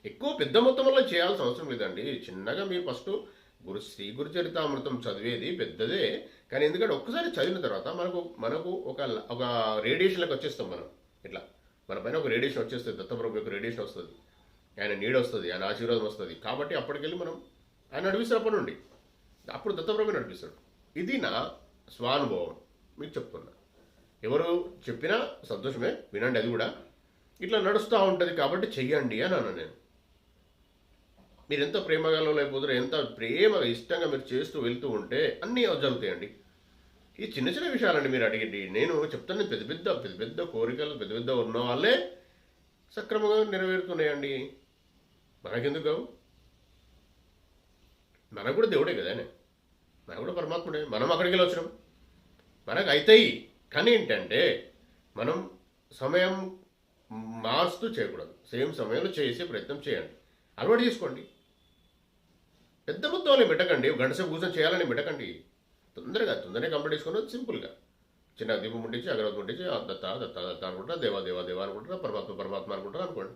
S1: ఎక్కువ పెద్ద మొత్తంలో చేయాల్సిన అవసరం లేదండి. చిన్నగా మీరు ఫస్ట్ శ్రీ గురు చరితామృతం చదివేది పెద్దదే, కానీ ఎందుకంటే ఒక్కసారి చదివిన తర్వాత మనకు ఒక రేడియేషన్లకు వచ్చేస్తాం మనం. ఇట్లా మన పైన ఒక రేడియేషన్ వచ్చేస్తుంది, దత్తప్రభు యొక్క రేడియేషన్ వస్తుంది, ఆయన నీడ వస్తుంది, ఆయన ఆశీర్వాదం వస్తుంది. కాబట్టి అప్పటికెళ్ళి మనం ఆయన నడిపిస్తున్నప్పటి నుండి అప్పుడు దత్తప్రభు నడిపిస్తాడు. ఇది నా స్వానుభవం మీకు చెప్తున్నా. ఎవరు చెప్పినా సంతోషమే, వినండి. అది కూడా ఇట్లా నడుస్తూ ఉంటుంది కాబట్టి చెయ్యండి అని అన్నాను నేను. మీరు ఎంత ప్రేమగా లేకపోతే ఎంత ప్రేమగా ఇష్టంగా మీరు చేస్తూ వెళ్తూ ఉంటే అన్నీ జరుగుతాయండి. ఈ చిన్న చిన్న విషయాలండి మీరు అడిగింది. నేను చెప్తాను, పెద్ద పెద్ద కోరికలు పెద్ద పెద్ద ఉన్న వాళ్ళే సక్రమంగా నెరవేరుతున్నాయండి. మనకెందుకు కావు? మనకు కూడా దేవుడే కదా, మనకు కూడా పరమాత్ముడే. మనం అక్కడికి వెళ్ళి వచ్చినాం, మనకు అవుతాయి. కానీ ఏంటంటే మనం సమయం మారుస్తూ చేయకూడదు, సేమ్ సమయంలో చేసే ప్రయత్నం చేయండి, అలవాటు చేసుకోండి. పెద్ద మొత్తంలో పెట్టకండి, గంట సేపు కూర్చొని చేయాలని పెట్టకండి. తొందరగా కంప్లీట్ చేసుకుని సింపుల్గా చిన్న దీపం ముట్టించి అగరవత్తి ముట్టించి దత్త దత్త దత్త అనుకుంటారా, దేవా అనుకుంటారా, పరమాత్మ అనుకుంటారా అనుకోండి.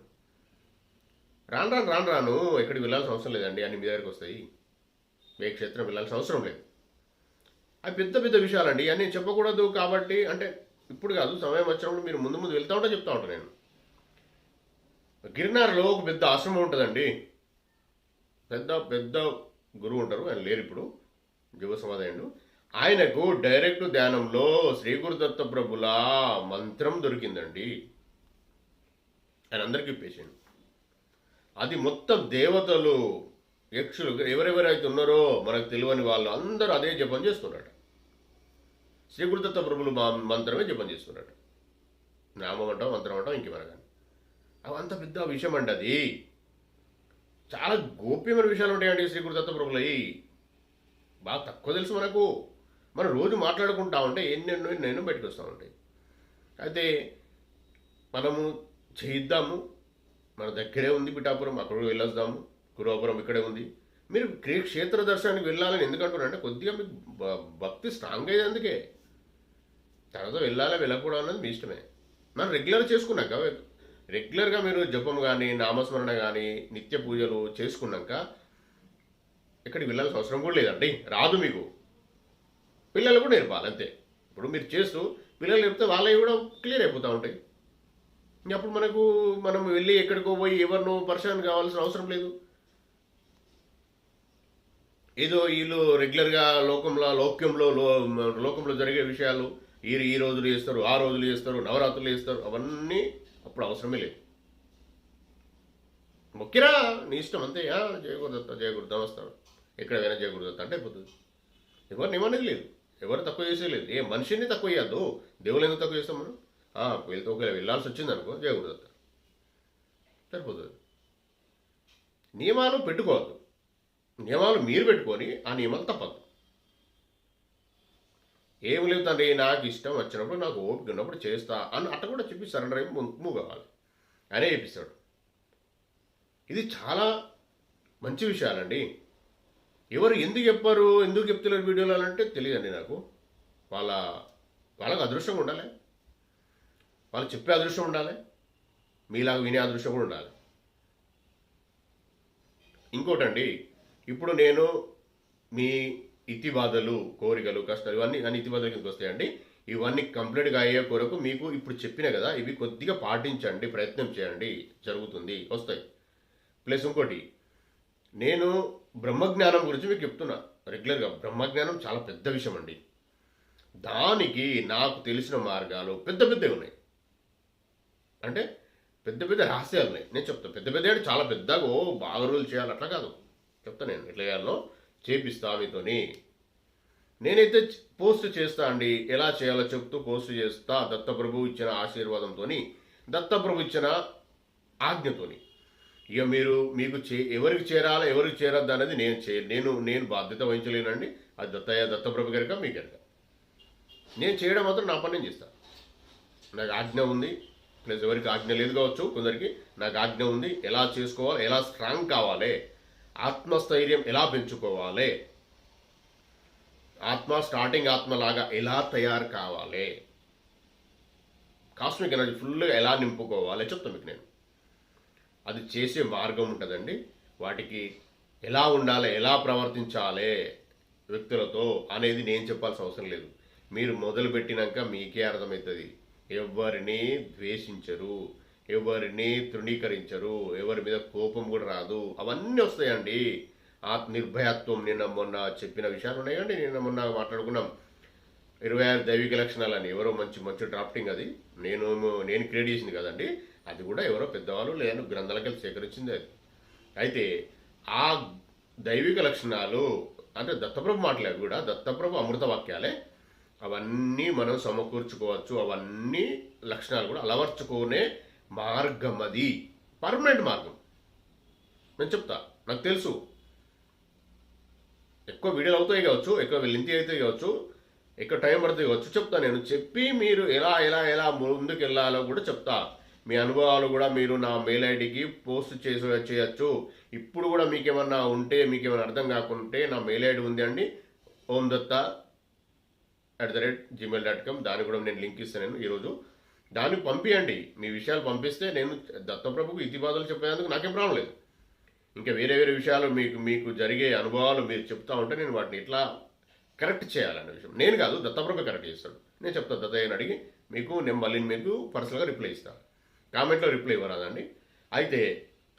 S1: రాను ఎక్కడికి వెళ్ళాల్సిన అవసరం లేదండి, అన్ని మీ దగ్గరికి వస్తాయి. ఏ క్షేత్రం వెళ్ళాల్సిన అవసరం లేదు. అవి పెద్ద విషయాలండి, అన్నీ చెప్పకూడదు. కాబట్టి అంటే ఇప్పుడు కాదు, సమయం వచ్చినప్పుడు మీరు ముందు వెళ్తూ ఉంటే చెప్తా ఉంటాను నేను. గిరినార్లో ఒక పెద్ద ఆశ్రమం ఉంటుందండి. పెద్ద గురువు ఉంటారు, ఆయన లేరు ఇప్పుడు, జీవ సమాధయుడు. ఆయనకు డైరెక్ట్ ధ్యానంలో శ్రీ గురు దత్త ప్రభుల మంత్రం దొరికిందండి. ఆయన అందరికీ ఇప్పేసాడు. అది మొత్తం దేవతలు యక్షులు ఎవరెవరైతే ఉన్నారో మనకు తెలియని వాళ్ళు అందరూ అదే జపం చేస్తున్నారట. శ్రీ గురు దత్త ప్రభులు మంత్రమే జపం చేస్తున్నారట. నామం అంటాం, మంత్రం అంటాం, ఇంకేమన్నా కానీ అవంత పెద్ద విషయం అండి. అది చాలా గోప్యమైన విషయాలు ఉంటాయండి శ్రీ గురు దత్త ప్రభులవి. బాగా తక్కువ తెలుసు మనకు. మనం రోజు మాట్లాడుకుంటా ఉంటే ఎన్నెన్నో బయటకు వస్తూ ఉంటాయి. అయితే మనము చేయిద్దాము, మన దగ్గరే ఉంది పిఠాపురం, అక్కడ వెళ్ళొద్దాము. గురువాపురం ఇక్కడే ఉంది, మీరు క్షేత్ర దర్శనానికి వెళ్ళాలని ఎందుకంటున్నారంటే కొద్దిగా మీకు భక్తి స్ట్రాంగ్ అయ్యేది అందుకే. తర్వాత వెళ్ళాలా వెళ్ళకూడదు అన్నది మీ ఇష్టమే. మనం రెగ్యులర్ చేసుకున్నాక రెగ్యులర్గా మీరు జపం కానీ నామస్మరణ కానీ నిత్య పూజలు చేసుకున్నాక ఎక్కడికి వెళ్ళాల్సిన అవసరం కూడా లేదండి. రాదు మీకు. పిల్లలు కూడా నేర్పాలి అంతే. ఇప్పుడు మీరు చేస్తూ పిల్లలు నేర్పితే వాళ్ళవి కూడా క్లియర్ అయిపోతూ ఉంటాయి. అప్పుడు మనం వెళ్ళి ఎక్కడికో పోయి ఎవరినో పరిచయం కావాల్సిన అవసరం లేదు. ఏదో వీళ్ళు రెగ్యులర్గా లోకంలో జరిగే విషయాలు ఈ రోజులు చేస్తారు, ఆ రోజులు చేస్తారు, నవరాత్రులు చేస్తారు, అవన్నీ అప్పుడు అవసరమే లేదు. మొక్కిరా నీ ఇష్టం అంతే. జయగురుదత్త నమస్కారం, ఎక్కడ పోయినా జయగురుదత్త అంటే అయిపోతుంది. ఎవరిని ఏమనేది లేదు, ఎవరు తక్కువ చేసేది. ఏ మనిషిని తక్కువ చేయద్దు, దేవుళ్ళు ఎందుకు తక్కువ చేస్తాం మనం. వెళ్తే ఒకవేళ వెళ్ళాల్సి వచ్చింది అనుకో జయగురుదత్త సరిపోతుంది. నియమాలు పెట్టుకోవద్దు, నియమాలు మీరు పెట్టుకొని ఆ నియమాలు తప్పదు. ఏమి లేదు తండ్రి, నాకు ఇష్టం వచ్చినప్పుడు నాకు ఓపిక ఉన్నప్పుడు చేస్తా అని అట్ట కూడా చెప్పి సరెండర్ అయ్యి మూవ్ కావాలి అనే చెప్పిస్తాడు. ఇది చాలా మంచి విషయాలండి. ఎవరు ఎందుకు చెప్పారు, ఎందుకు చెప్తున్నారు వీడియోలు అంటే తెలియదండి నాకు. వాళ్ళకు అదృష్టం ఉండాలి, వాళ్ళు చెప్పే అదృష్టం ఉండాలి, మీలాగా వినే అదృష్టం కూడా ఉండాలి. ఇంకోటండి, ఇప్పుడు నేను మీ ఇతి బాధలు, కోరికలు, కష్టాలు ఇవన్నీ నన్ను ఇతి బాధల కిందకి వస్తాయండి. ఇవన్నీ కంప్లీట్గా అయ్యే కొరకు మీకు ఇప్పుడు చెప్పిన కదా, ఇవి కొద్దిగా పాటించండి, ప్రయత్నం చేయండి, జరుగుతుంది, వస్తాయి. ప్లస్ ఇంకోటి, నేను బ్రహ్మజ్ఞానం గురించి మీకు చెప్తున్నా రెగ్యులర్గా. బ్రహ్మజ్ఞానం చాలా పెద్ద విషయం అండి. దానికి నాకు తెలిసిన మార్గాలు పెద్ద పెద్దవి ఉన్నాయి, అంటే పెద్ద పెద్ద రహస్యాలు ఉన్నాయి. నేను చెప్తాను. పెద్ద పెద్ద అంటే చాలా పెద్దగా బాగా రోజులు చేయాలి అట్లా కాదు చెప్తా. నేను ఎట్లా చేయాలో చేపిస్తా మీతోని. నేనైతే పోస్ట్ చేస్తా అండి, ఎలా చేయాలో చెప్తూ పోస్ట్ చేస్తా. దత్తప్రభు ఇచ్చిన ఆశీర్వాదంతో, దత్తప్రభు ఇచ్చిన ఆజ్ఞతోని. ఇక మీకు ఎవరికి చేరాలో ఎవరికి చేరద్దు అనేది నేను బాధ్యత వహించలేనండి. అది దత్తప్రభు గారిక మీ గారిక. నేను చేయడం మాత్రం నా పని నేను చేస్తాను. నాకు ఆజ్ఞ ఉంది, ప్లస్ ఎవరికి ఆజ్ఞ లేదు కావచ్చు కొందరికి. నాకు ఆజ్ఞ ఉంది, ఎలా చేసుకోవాలి, ఎలా స్ట్రాంగ్ కావాలి, ఆత్మస్థైర్యం ఎలా పెంచుకోవాలి, స్టార్టింగ్ ఆత్మలాగా ఎలా తయారు కావాలి, కాస్మిక్ ఎనర్జీ ఫుల్గా ఎలా నింపుకోవాలి చెప్తాను మీకు నేను. అది చేసే మార్గం ఉంటుందండి. వాటికి ఎలా ఉండాలి, ఎలా ప్రవర్తించాలి వ్యక్తులతో అనేది నేను చెప్పాల్సిన అవసరం లేదు. మీరు మొదలుపెట్టినాక మీకే అర్థమవుతుంది. ఎవరిని ద్వేషించరు, ఎవరిని తృణీకరించరు, ఎవరి మీద కోపం కూడా రాదు. అవన్నీ వస్తాయండి. నిర్భయత్వం, నిన్న మొన్న చెప్పిన విషయాలు ఉన్నాయండి. నిన్న మొన్న మాట్లాడుకున్నాం 26 దైవిక లక్షణాలని. ఎవరో మంచి మంచి డ్రాఫ్టింగ్, అది నేను క్రియేట్ చేసింది కదండి. అది కూడా ఎవరో పెద్దవాళ్ళు లేదా గ్రంథాలకెళ్ళి సేకరించింది అది. అయితే ఆ దైవిక లక్షణాలు అంటే దత్తప్రభు మాటలేదు కూడా, దత్తప్రభు అమృత వాక్యాలే. అవన్నీ మనం సమకూర్చుకోవచ్చు. అవన్నీ లక్షణాలు కూడా అలవర్చుకునే మార్గం, అది పర్మనెంట్ మార్గం. నేను చెప్తా, నాకు తెలుసు. ఎక్కువ వీడియోలు అవుతాయి కావచ్చు, ఎక్కువ లింక్ అయితే కావచ్చు, ఎక్కువ టైం పడుతుంది కావచ్చు. చెప్తా నేను. చెప్పి మీరు ఎలా ఎలా ఎలా ముందుకు వెళ్ళాలో కూడా చెప్తా. మీ అనుభవాలు కూడా మీరు నా మెయిల్ ఐడికి పోస్ట్ చేయొచ్చు. ఇప్పుడు కూడా మీకేమన్నా ఉంటే, మీకేమైనా అర్థం కాకుంటే నా మెయిల్ ఐడి ఉంది అండి, omdatta@gmail.com. దానికి కూడా నేను లింక్ ఇస్తాను నేను ఈరోజు. దానికి పంపించండి, మీ విషయాలు పంపిస్తే నేను దత్తప్రభుకు ఇతి బాధలు చెప్పేందుకు నాకేం ప్రాబ్లం లేదు. ఇంకా వేరే వేరే విషయాలు మీకు జరిగే అనుభవాలు మీరు చెప్తా ఉంటే నేను వాటిని ఎట్లా కరెక్ట్ చేయాలనే విషయం నేను కాదు, దత్తప్రభు కరెక్ట్ చేస్తాడు. నేను చెప్తాను దత్తయ్యని అడిగి నేను మళ్ళీ మీకు పర్సనల్గా రిప్లై ఇస్తాను. కామెంట్లో రిప్లై ఇవ్వరాదండి. అయితే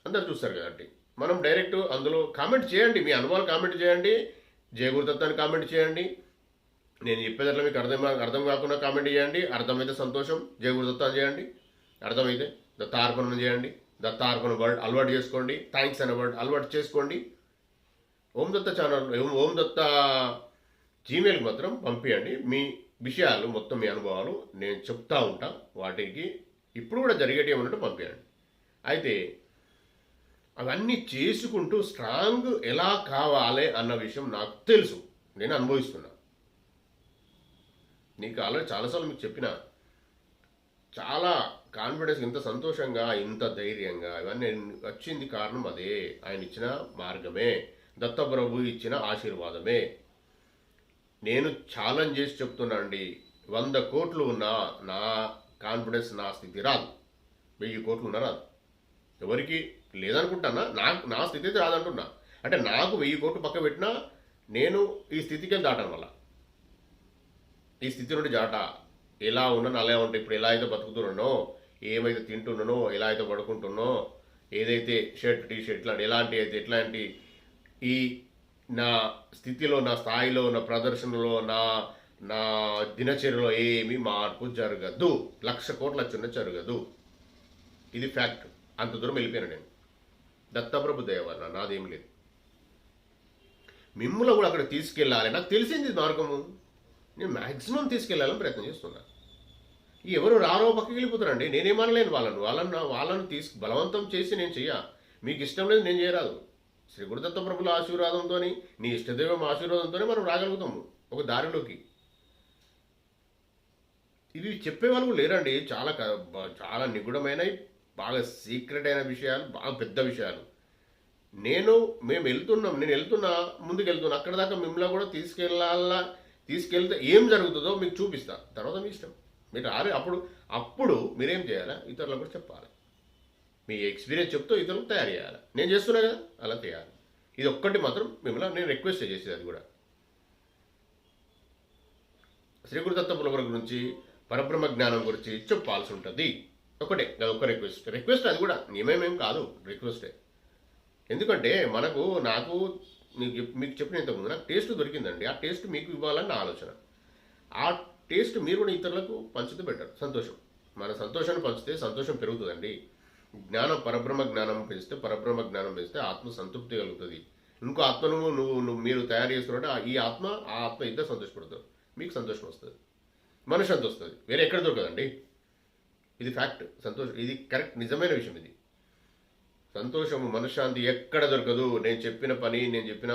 S1: అందరు చూస్తారు కదండి, మనం డైరెక్ట్ అందులో కామెంట్ చేయండి, మీ అనుభవాలు కామెంట్ చేయండి, జయగురుదత్తాన్ని కామెంట్ చేయండి. నేను చెప్పేదట్లా మీకు అర్థం కాకుండా కామెంట్ చేయండి. అర్థమైతే సంతోషం, జయగురుదత్త చేయండి. అర్థమైతే దత్తార్పణం చేయండి. దత్తార్పణ వర్డ్ అలవాటు చేసుకోండి. థ్యాంక్స్ అనే వర్డ్ అలవాటు చేసుకోండి. ఓం దత్త ఛానల్, ఓం దత్త జీమెయిల్కి మాత్రం పంపించండి. మీ విషయాలు మొత్తం, మీ అనుభవాలు నేను చెప్తా ఉంటా. వాటికి ఇప్పుడు కూడా జరిగేటి ఏమన్నట్టు పంపించండి. అయితే అవన్నీ చేసుకుంటూ స్ట్రాంగ్ ఎలా కావాలి అన్న విషయం నాకు తెలుసు, నేను అనుభవిస్తున్నా. నీకు ఆల్రెడీ చాలాసార్లు మీకు చెప్పిన, చాలా కాన్ఫిడెన్స్, ఇంత సంతోషంగా, ఇంత ధైర్యంగా ఇవన్నీ వచ్చింది కారణం అదే, ఆయన ఇచ్చిన మార్గమే. దత్తప్రభు ఇచ్చిన ఆశీర్వాదమే. నేను ఛాలెంజ్ చేసి చెప్తున్నా అండి, 100 కోట్లు ఉన్నా నా కాన్ఫిడెన్స్ నా స్థితి రాదు. 1000 కోట్లు ఉన్నా రాదు. ఎవరికి లేదనుకుంటానా, నా స్థితి అయితే రాదంటున్నా. అంటే నాకు 1000 కోట్లు పక్క పెట్టినా నేను ఈ స్థితికి దాటాను. వల్ల ఈ స్థితి నుండి జాట ఎలా ఉన్నాను అలా ఉంటే ఇప్పుడు ఎలా అయితే బతుకుతున్నానో, ఏమైతే తింటున్నానో, ఎలా అయితే పడుకుంటున్నో, ఏదైతే షర్ట్ టీ షర్ట్ ఎలాంటి అయితే ఎట్లాంటి ఈ నా స్థితిలో, నా స్థాయిలో, నా ప్రదర్శనలో, నా నా దినచర్యలో ఏమీ మార్పు జరగదు. 1,00,000 కోట్ల చిన్న జరగదు. ఇది ఫ్యాక్ట్. అంత దూరం వెళ్ళిపోయాను నేను. దత్తప్రభు దయవల్ల నాదేం లేదు. మిమ్మల్ని కూడా అక్కడ తీసుకెళ్ళాలి. నాకు తెలిసింది మార్గము. నేను మ్యాక్సిమం తీసుకెళ్ళాలని ప్రయత్నం చేస్తున్నా. ఎవరు రారో పక్కకి వెళ్ళిపోతారండి. నేనేమనలేను వాళ్ళను బలవంతం చేసి నేను చెయ్య. మీకు ఇష్టం లేదు నేను చేయరాదు. శ్రీ గురుదత్త ప్రభుల ఆశీర్వాదంతో, నీ ఇష్టదైవం ఆశీర్వాదంతోనే మనం రాగలుగుతాము ఒక దారిలోకి. ఇవి చెప్పేవాళ్ళు లేరండి. చాలా నిగూఢమైనవి, బాగా సీక్రెట్ అయిన విషయాలు, బాగా పెద్ద విషయాలు. నేను వెళ్తున్నా, ముందుకు వెళ్తున్నా. అక్కడ దాకా మిమ్మల్ని కూడా తీసుకెళ్తే ఏం జరుగుతుందో మీకు చూపిస్తా. తర్వాత మీ ఇష్టం. మీరు అప్పుడు మీరేం చేయాలా, ఇతరులకు కూడా చెప్పాలి. మీ ఎక్స్పీరియన్స్ చెప్తూ ఇతరులకు తయారు చేయాలి. నేను చేస్తున్నా కదా, అలా చేయాలి. ఇది ఒక్కటి మాత్రం మిమ్మల్ని నేను రిక్వెస్ట్ చేసేది. అది కూడా శ్రీ గురుదత్త ప్రభుల గురించి, పరబ్రహ్మ జ్ఞానం గురించి చెప్పాల్సి ఉంటుంది. ఒకటే ఒక రిక్వెస్ట్ అది కూడా నియమేమేం కాదు, రిక్వెస్టే. ఎందుకంటే నాకు మీకు చెప్పిన ఇంతకుముందు నాకు టేస్ట్ దొరికిందండి. ఆ టేస్ట్ మీకు ఇవ్వాలని నా ఆలోచన. ఆ టేస్ట్ మీరు కూడా ఇతరులకు పంచితే బెటర్. సంతోషం, మన సంతోషాన్ని పంచితే సంతోషం పెరుగుతుందండి. పరబ్రహ్మ జ్ఞానం పెంచితే ఆత్మ సంతృప్తి కలుగుతుంది. ఇంకో ఆత్మను మీరు తయారు చేసుకున్నట్టు ఆ ఆత్మ ఇద్దరు సంతోషపడతారు. మీకు సంతోషం వస్తుంది, మనశ్శాంతి వస్తుంది. వేరే ఎక్కడ దొరకదండి. ఇది ఫ్యాక్ట్. ఇది కరెక్ట్, నిజమైన విషయం. ఇది సంతోషము, మనశ్శాంతి ఎక్కడ దొరకదు. నేను చెప్పిన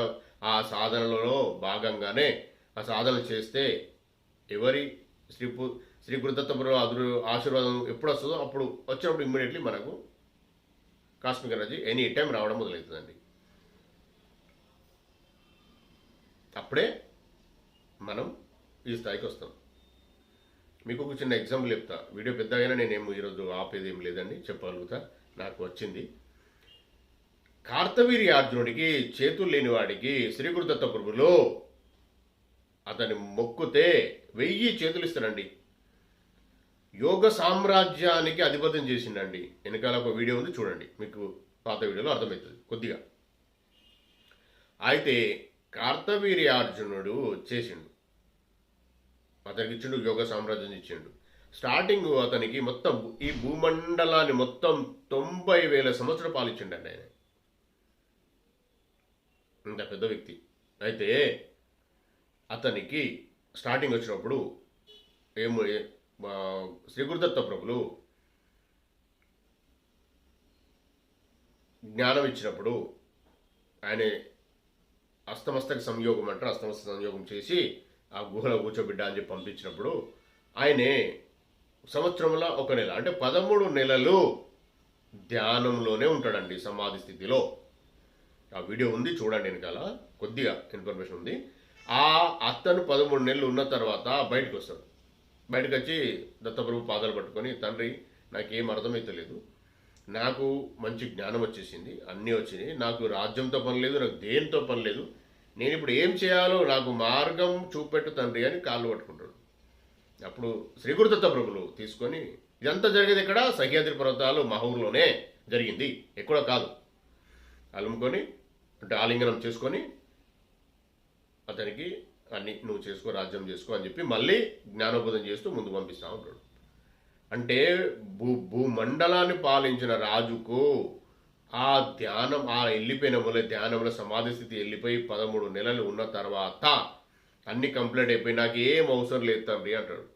S1: ఆ సాధనలలో భాగంగానే ఆ సాధన చేస్తే ఎవరి శ్రీ గురుదత్త ఆశీర్వాదం ఎప్పుడు వస్తుందో అప్పుడు వచ్చినప్పుడు ఇమ్మీడియట్లీ మనకు కాస్మిక్ ఎనర్జీ ఎనీ టైం రావడం మొదలవుతుందండి. అప్పుడే మనం ఈ స్థాయికి వస్తాం. మీకు ఒక చిన్న ఎగ్జాంపుల్ చెప్తా. వీడియో పెద్దగా నేనేమో ఈరోజు ఆపేది ఏం లేదండి, చెప్పగలుగుతా. నాకు వచ్చింది. కార్తవీర్యార్జునుడికి చేతులు లేని వాడికి శ్రీ గురుదత్త ప్రభులో అతని మొక్కుతే 1000 చేతులు ఇస్తాడండి. యోగ సామ్రాజ్యానికి అధిపత్యం చేసిండండి. వెనకాల ఒక వీడియో ఉంది, చూడండి. మీకు పాత వీడియోలో అర్థమవుతుంది కొద్దిగా. అయితే కార్తవీర్యార్జునుడు చేసిండు, అతనికి ఇచ్చిండు, యోగ సామ్రాజ్యం ఇచ్చిండు. స్టార్టింగ్ అతనికి మొత్తం ఈ భూమండలాన్ని మొత్తం 90,000 సంవత్సరాలు పాలించిండండి ఆయన. ఇంత పెద్ద వ్యక్తి. అయితే అతనికి స్టార్టింగ్ వచ్చినప్పుడు శ్రీ గురుదత్త ప్రభులు జ్ఞానం ఇచ్చినప్పుడు ఆయన అస్తమస్తక సంయోగం అంటారు, అస్తమస్తక సంయోగం చేసి ఆ గుహలో కూర్చోబిడ్డ అని చెప్పి పంపించినప్పుడు ఆయనే సంవత్సరంలో 1 నెల, అంటే 13 నెలలు ధ్యానంలోనే ఉంటాడండి, సమాధి స్థితిలో. ఆ వీడియో ఉంది, చూడండి. వెనకాల కొద్దిగా ఇన్ఫర్మేషన్ ఉంది. అతను 13 నెలలు ఉన్న తర్వాత బయటకు వస్తాడు. బయటకు వచ్చి దత్తప్రభు పాదాలు పట్టుకొని, తండ్రి నాకేం అర్థమైతలేదు, నాకు మంచి జ్ఞానం వచ్చేసింది, అన్నీ వచ్చినాయి, నాకు రాజ్యంతో పని లేదు, నాకు దేనితో పని లేదు, నేను ఇప్పుడు ఏం చేయాలో నాకు మార్గం చూపెట్టు తండ్రి అని కాళ్ళు పట్టుకుంటాడు. అప్పుడు శ్రీ గురుదత్త ప్రభులు తీసుకొని, ఇదంతా జరిగేది ఇక్కడ సహ్యాద్రి పర్వతాలు మహూర్లోనే జరిగింది, ఎక్కడో కాదు, అలుముకొని అంటే ఆలింగనం చేసుకొని అతనికి అన్ని నువ్వు చేసుకో, రాజ్యం చేసుకో అని చెప్పి మళ్ళీ జ్ఞానోబోధం చేస్తూ ముందు పంపిస్తూ ఉంటాడు. అంటే భూమండలాన్ని పాలించిన రాజుకు ఆ ధ్యానం, వెళ్ళిపోయిన ధ్యానంలో సమాధి స్థితి వెళ్ళిపోయి 13 నెలలు ఉన్న తర్వాత అన్ని కంప్లీట్ అయిపోయి నాకు ఏం అవసరం లేదు తండ్రి అంటాడు.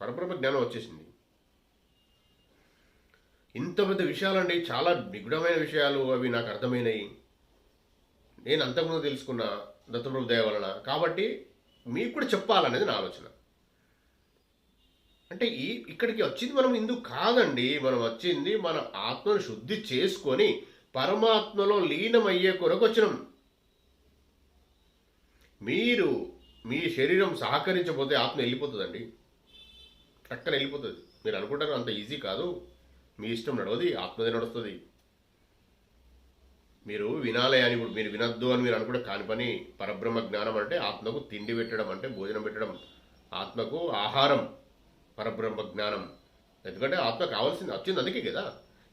S1: పరబ్రహ్మ జ్ఞానం వచ్చేసింది. ఇంత పెద్ద విషయాలండి, చాలా నిగూఢమైన విషయాలు, అవి నాకు అర్థమైనవి. నేను అంతకుముందు తెలుసుకున్న దత్తప్రభు దయ వలన. కాబట్టి మీకు కూడా చెప్పాలనేది నా ఆలోచన. అంటే ఇక్కడికి వచ్చింది మనం ఇందుకు కాదండి, మనం వచ్చింది మన ఆత్మను శుద్ధి చేసుకొని పరమాత్మలో లీనమయ్యే కొరకు వచ్చినాం. మీరు మీ శరీరం సహకరించకపోతే ఆత్మ వెళ్ళిపోతుందండి, అక్కడ వెళ్ళిపోతుంది. మీరు అనుకుంటారు అంత ఈజీ కాదు, మీ ఇష్టం నడవది, ఆత్మదే నడుస్తుంది. మీరు వినాలే అని ఇప్పుడు మీరు వినొద్దు అని మీరు అనుకుంటే కాని పని. పరబ్రహ్మ జ్ఞానం అంటే ఆత్మకు తిండి పెట్టడం, అంటే భోజనం పెట్టడం, ఆత్మకు ఆహారం పరబ్రహ్మ జ్ఞానం. ఎందుకంటే ఆత్మ కావాల్సింది వచ్చింది అందుకే కదా,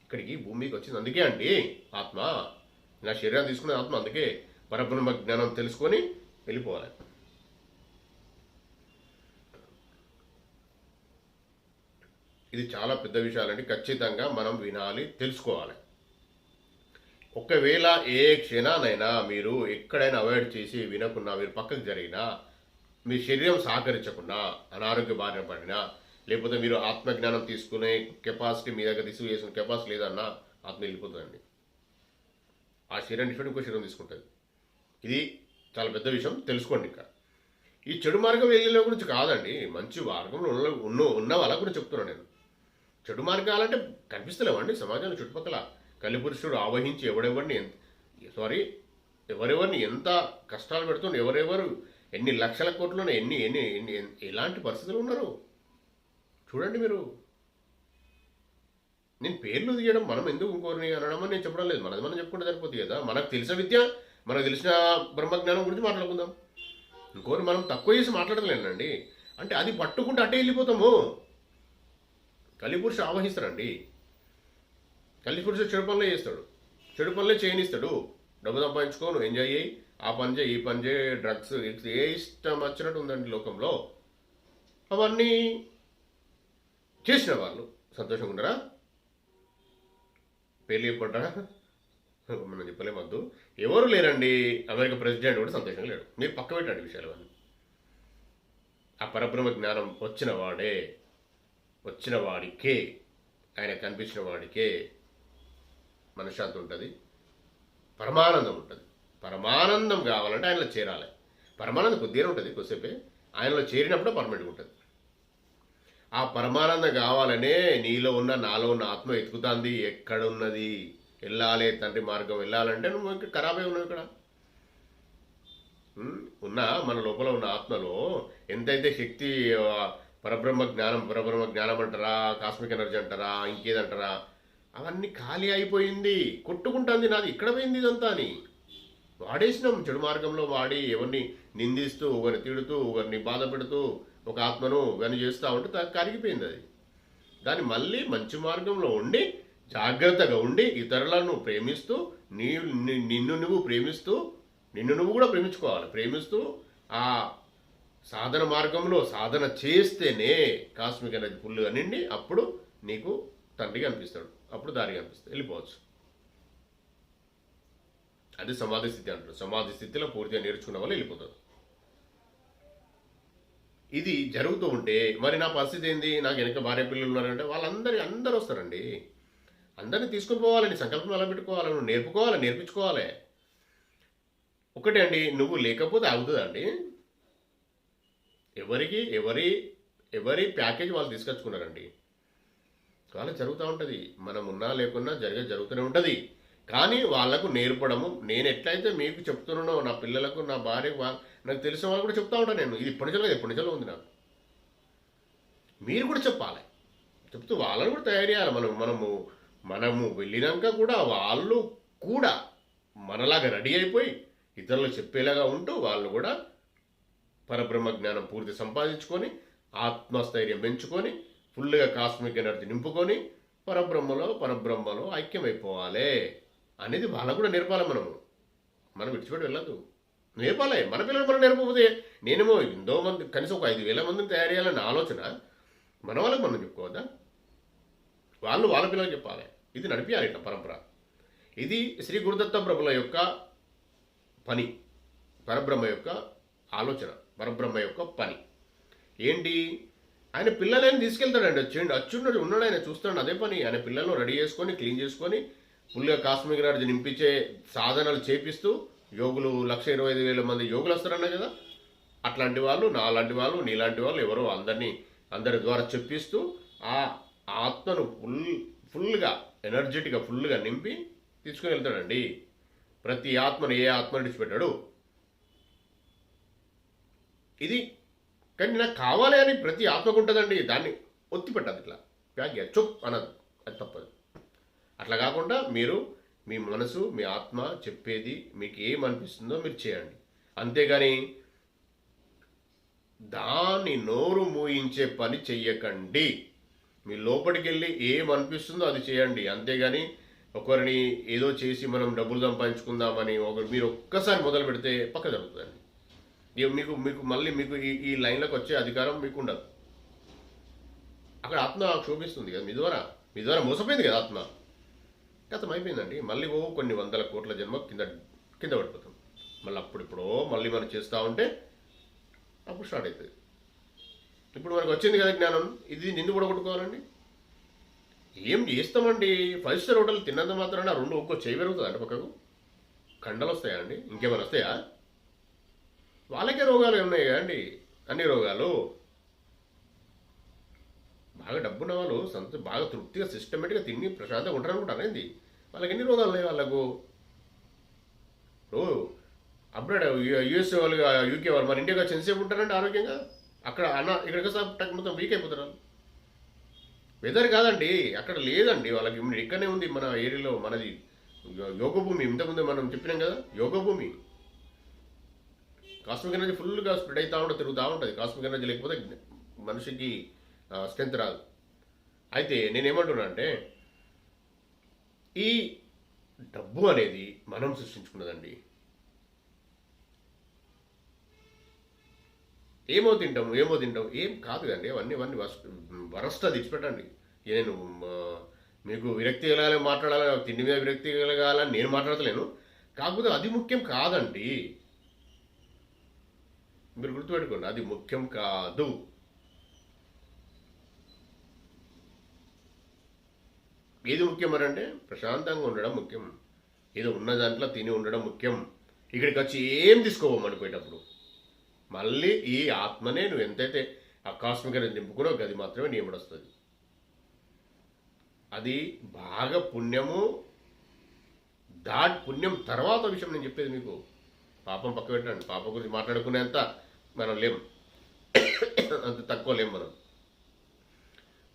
S1: ఇక్కడికి భూమికి వచ్చింది అందుకే అండి. ఆత్మ నా శరీరం తీసుకునే ఆత్మ అందుకే పరబ్రహ్మ జ్ఞానం తెలుసుకొని వెళ్ళిపోవాలి. ఇది చాలా పెద్ద విషయాలండి, ఖచ్చితంగా మనం వినాలి, తెలుసుకోవాలి. ఒకవేళ ఏ క్షణానైనా మీరు ఎక్కడైనా అవాయిడ్ చేసి వినకున్నా, మీరు పక్కకు జరిగినా, మీ శరీరం సహకరించకుండా అనారోగ్య బారిన పడినా, లేకపోతే మీరు ఆత్మజ్ఞానం తీసుకునే కెపాసిటీ మీ దగ్గర రిసీవ్ చేసిన కెపాసిటీ లేదన్నా ఆత్మ వెళ్ళిపోతుందండి. ఆ శరీరం డిఫరెంట్ ఇంకో శరీరం తీసుకుంటుంది. ఇది చాలా పెద్ద విషయం, తెలుసుకోండి. ఇంకా ఈ చెడు మార్గం వెళ్ళే గురించి కాదండి, మంచి మార్గంలో ఉన్న వాళ్ళ గురించి చెప్తున్నాను నేను. చెడు మార్గాలంటే కనిపిస్తలేవండి సమాజంలో చుట్టుపక్కల. కలిపురుషుడు ఆవహించి ఎవరెవరిని ఎంత కష్టాలు పెడుతున్నారు, ఎవరెవరు ఎన్ని లక్షల కోట్లను ఎన్ని ఎన్ని ఎన్ని ఎలాంటి పరిస్థితులు ఉన్నారు చూడండి మీరు. నేను పేర్లు తీయడం, మనం ఎందుకు ఇంకోరిని అనడం అని నేను చెప్పడం లేదు, మనది మనం చెప్పుకుంటే సరిపోతుంది కదా. మనకు తెలిసిన విద్య, మనకు తెలిసిన బ్రహ్మజ్ఞానం గురించి మాట్లాడుకుందాం. ఇంకోరు మనం తక్కువ చేసి మాట్లాడలేనండి, అంటే అది పట్టుకుంటే అట్టే వెళ్ళిపోతాము. కలిపురుషుడు ఆవహిస్తాడండి. కలిపురుషుడు చెడు పనులే చేస్తాడు, చెడు పనులే చేయనిస్తాడు. డబ్బు సంపాదించుకో, నువ్వు ఎంజాయ్ చేయి, ఆ పని చేయి, ఈ పని చేయి, డ్రగ్స్, ఏ ఇష్టం వచ్చినట్టు ఉందండి లోకంలో. అవన్నీ చేసిన వాళ్ళు సంతోషంగా ఉండరా? పెళ్ళి చెప్పంటారా? మనం చెప్పలేమద్దు. ఎవరు లేరండి, అమెరికా ప్రెసిడెంట్ కూడా సంతోషంగా లేడు. మీరు పక్క పెట్టండి విషయాలు అన్నీ. ఆ పరబ్రహ్మ జ్ఞానం వచ్చిన వాడికే, ఆయన కనిపించిన వాడికే మనశ్శాంతి ఉంటుంది, పరమానందం ఉంటుంది. పరమానందం కావాలంటే ఆయనలో చేరాలి. పరమానందం కొద్దిగా ఉంటుంది, కొద్దిసేపే. ఆయనలో చేరినప్పుడు పర్మనెంట్గా ఉంటుంది. ఆ పరమానందం కావాలనే నీలో ఉన్న నాలో ఉన్న ఆత్మ ఎతుకుతుంది. ఎక్కడున్నది? వెళ్ళాలి తండ్రి మార్గం, వెళ్ళాలంటే నువ్వు ఇంకా ఖరాబే ఉన్నావు. ఇక్కడ మన లోపల ఉన్న ఆత్మలో ఎంతైతే శక్తి, పరబ్రహ్మ జ్ఞానం అంటారా, కాస్మిక్ ఎనర్జీ అంటారా, ఇంకేదంటారా, అవన్నీ ఖాళీ అయిపోయింది, కొట్టుకుంటుంది. నాది ఇక్కడ పోయింది ఇదంతా అని వాడేసినాం. చెడు మార్గంలో వాడి ఎవరిని నిందిస్తూ, ఒకరిని తిడుతూ, ఒకరిని బాధ పెడుతూ, ఒక ఆత్మను ఇవన్నీ చేస్తూ ఉంటే కరిగిపోయింది అది. దాన్ని మళ్ళీ మంచి మార్గంలో ఉండి, జాగ్రత్తగా ఉండి, ఇతరులను ప్రేమిస్తూ, నిన్ను నువ్వు కూడా ప్రేమించుకోవాలి. ప్రేమిస్తూ ఆ సాధన మార్గంలో సాధన చేస్తేనే కాస్మిక్ అనేది ఫుల్గా నిండి, అప్పుడు నీకు తండ్రి కనిపిస్తాడు, అప్పుడు దారి కనిపిస్తుంది, వెళ్ళిపోవచ్చు. అది సమాధి స్థితి అంటారు. సమాధి స్థితిలో పూర్తిగా నేర్చుకున్న వాళ్ళు వెళ్ళిపోతారు. ఇది జరుగుతూ ఉంటే మరి నా పరిస్థితి ఏంది? నాకు వెనక భార్య పిల్లలు ఉన్నారంటే అందరూ వస్తారండి. అందరినీ తీసుకుని పోవాలని సంకల్పం ఎలా పెట్టుకోవాలి, నువ్వు నేర్పించుకోవాలి. ఒకటే అండి, నువ్వు లేకపోతే ఆగుతుందండి. ఎవరి ప్యాకేజ్ వాళ్ళు తీసుకొచ్చుకున్నారండి. వాళ్ళకి జరుగుతూ ఉంటుంది. మనం ఉన్నా లేకున్నా జరుగుతూనే ఉంటుంది. కానీ వాళ్లకు నేర్పడము, నేను ఎట్లయితే మీకు చెప్తున్నానో నా పిల్లలకు, నా భార్యకు, నాకు తెలిసిన వాళ్ళు కూడా చెప్తా ఉంటాను నేను. ఇది ఎప్పటి నుంచో ఉంది నాకు. మీరు కూడా చెప్పాలి. చెప్తూ వాళ్ళని కూడా తయారు చేయాలి. మనము వెళ్ళినాక కూడా వాళ్ళు కూడా మనలాగా రెడీ అయిపోయి ఇతరులకు చెప్పేలాగా ఉంటూ, వాళ్ళు కూడా పరబ్రహ్మ జ్ఞానం పూర్తి సంపాదించుకొని, ఆత్మస్థైర్యం పెంచుకొని, ఫుల్గా కాస్మిక్ ఎనర్జీ నింపుకొని పరబ్రహ్మలో ఐక్యమైపోవాలి అనేది వాళ్ళకు కూడా నేర్పాలి. మనం విడిచిపెట్టి వెళ్ళదు, నేర్పాలి. మన పిల్లలు మనం నేర్పకపోతే, నేనేమో ఎంతో మంది, కనీసం ఒక 5,000 మందిని తయారు చేయాలనే ఆలోచన మన వాళ్ళకి మనం చెప్పుకోవద్దా? వాళ్ళు వాళ్ళ పిల్లలకు చెప్పాలి. ఇది నడిపించాలి ఇట్లా పరంపర. ఇది శ్రీ గురుదత్త ప్రభుల యొక్క పని, పరబ్రహ్మ యొక్క ఆలోచన, పరబ్రహ్మ యొక్క పని ఏంటి? ఆయన పిల్లలని తీసుకెళ్తాడండి. అచ్చున్నాడు, ఉన్నాడు, ఆయన చూస్తాడు. అదే పని. ఆయన పిల్లలను రెడీ చేసుకొని, క్లీన్ చేసుకొని, ఫుల్గా కాస్మిక్ ఎనర్జీ నింపించే సాధనలు చేపిస్తూ, యోగులు 1,25,000 మంది యోగులు వస్తారన్నా కదా, అట్లాంటి వాళ్ళు, నాలాంటి వాళ్ళు, నీలాంటి వాళ్ళు, ఎవరో అందరి ద్వారా చెప్పిస్తూ ఆ ఆత్మను ఫుల్గా ఎనర్జెటిక్గా ఫుల్గా నింపి తీసుకుని వెళ్తాడండి. ప్రతి ఆత్మను ఏ ఆత్మను విడిచిపెట్టాడు. ఇది కానీ నాకు కావాలి అని ప్రతి ఆత్మకు ఉంటుందండి. దాన్ని ఒత్తి పెట్టదు, ఇట్లా ప్యాక్ చుప్ అనదు, అది తప్పదు. అట్లా కాకుండా మీరు మీ మనసు మీ ఆత్మ చెప్పేది మీకు ఏమనిపిస్తుందో మీరు చేయండి. అంతేగాని దాన్ని నోరు మూయించే పని చెయ్యకండి. మీ లోపలికి వెళ్ళి ఏమనిపిస్తుందో అది చేయండి. అంతేగాని ఒకరిని ఏదో చేసి మనం డబ్బులు సంపాదించుకుందామని మీరు ఒక్కసారి మొదలు పెడితే పక్క జరుగుతుందండి. మీకు మీకు మళ్ళీ మీకు ఈ లైన్లోకి వచ్చే అధికారం మీకు ఉండదు. అక్కడ ఆత్మ శోభిస్తుంది కదా, మీ ద్వారా మోసపోయింది కదా ఆత్మ, గతం అయిపోయిందండి. మళ్ళీ కొన్ని వందల కోట్ల జన్మ కింద పడిపోతాం. మళ్ళీ అప్పుడిప్పుడో మళ్ళీ మనం చేస్తూ ఉంటే అప్పుడు స్టార్ట్ అవుతుంది. ఇప్పుడు మనకు వచ్చింది కదా జ్ఞానం, ఇది నిన్ను కూడా కొట్టుకోవాలండి. ఏం చేస్తామండి? 5 స్టార్ హోటల్ తిన్నంత మాత్రాన ఒక్కో చేయి పెరుగుతుంది అంటే పక్కకు కండలు వస్తాయా అండి? ఇంకేమైనా వస్తాయా? వాళ్ళకే రోగాలు ఉన్నాయి కదండి, అన్ని రోగాలు. బాగా డబ్బున్న వాళ్ళు బాగా తృప్తిగా సిస్టమేటిక్గా తిని ప్రశాంతంగా ఉంటారనుకుంటారు ఏంది? వాళ్ళకి ఎన్ని రోగాలు ఉన్నాయి వాళ్ళకు? అబ్రాడ్ యూఎస్ఏ వాళ్ళు యూకే వాళ్ళు మన ఇండియాగా ఎంతసేపు ఉంటారండి ఆరోగ్యంగా? అక్కడ ఇక్కడికి టక్ మొత్తం వీక్ అయిపోతారు. వెదర్ కాదండి, అక్కడ లేదండి వాళ్ళకి. ఇక్కడనే ఉంది మన ఏరియాలో, మనది యోగభూమి. ఇంతకుముందు మనం చెప్పినాం కదా, యోగభూమి. కాస్మిక్ ఎనర్జీ ఫుల్గా స్ప్రెడ్ అవుతూ ఉంటుంది, తిరుగుతూ ఉంటుంది. కాస్మిక్ ఎనర్జీ లేకపోతే మనిషికి స్ట్రెంత్ రాదు. అయితే నేనేమంటున్నా అంటే, ఈ డబ్బు అనేది మనం సృష్టించుకున్నదండి. ఏమో తింటాం ఏం కాదు కండి. అవన్నీ వరస్ట్ అది ఇచ్చిపెట్టండి. నేను మీకు విరక్తి కలగాలని మాట్లాడాలని, తిండి మీద విరక్తి కలగాలని నేను మాట్లాడతలేను. కాకపోతే అది ముఖ్యం కాదండి. మీరు గుర్తుపెట్టుకోండి, అది ముఖ్యం కాదు. ఏది ముఖ్యం అని అంటే ప్రశాంతంగా ఉండడం ముఖ్యం. ఏదో ఉన్న దాంట్లో తిని ఉండడం ముఖ్యం. ఇక్కడికి వచ్చి ఏం తీసుకోమనుకోయేటప్పుడు మళ్ళీ ఈ ఆత్మనే నువ్వు ఎంతైతే ఆ కాస్మిక నింపుకున్నావు గది మాత్రమే నియమడు వస్తుంది. అది బాగా పుణ్యము. పుణ్యం తర్వాత విషయం నేను చెప్పేది మీకు. పాపం పక్క పెట్టండి. పాపం గురించి మాట్లాడుకునేంత మనం లేం, అంత తక్కువ లేం మనం.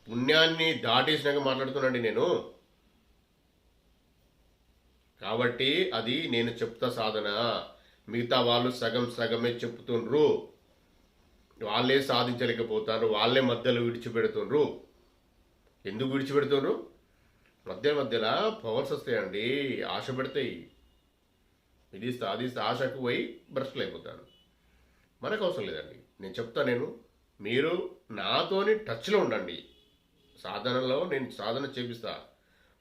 S1: పుణ్యాన్ని దాటేసినాక మాట్లాడుతున్నాండి నేను. కాబట్టి అది నేను చెప్తా సాధన. మిగతా వాళ్ళు సగమే చెప్తుండ్రు, వాళ్ళే సాధించలేకపోతారు, వాళ్ళే మధ్యలో విడిచిపెడుతుండ్రు. ఎందుకు విడిచిపెడుతుండ్రు? మధ్యలో పవర్స్ వస్తాయండి, ఆశ పెడతాయి. ఇది సాధిస్తే ఆశకు పోయి భ్రష్టులు అయిపోతారు. మనకు అవసరం లేదండి. నేను చెప్తా, మీరు నాతోని టచ్లో ఉండండి. సాధనలో నేను సాధన చేపిస్తా.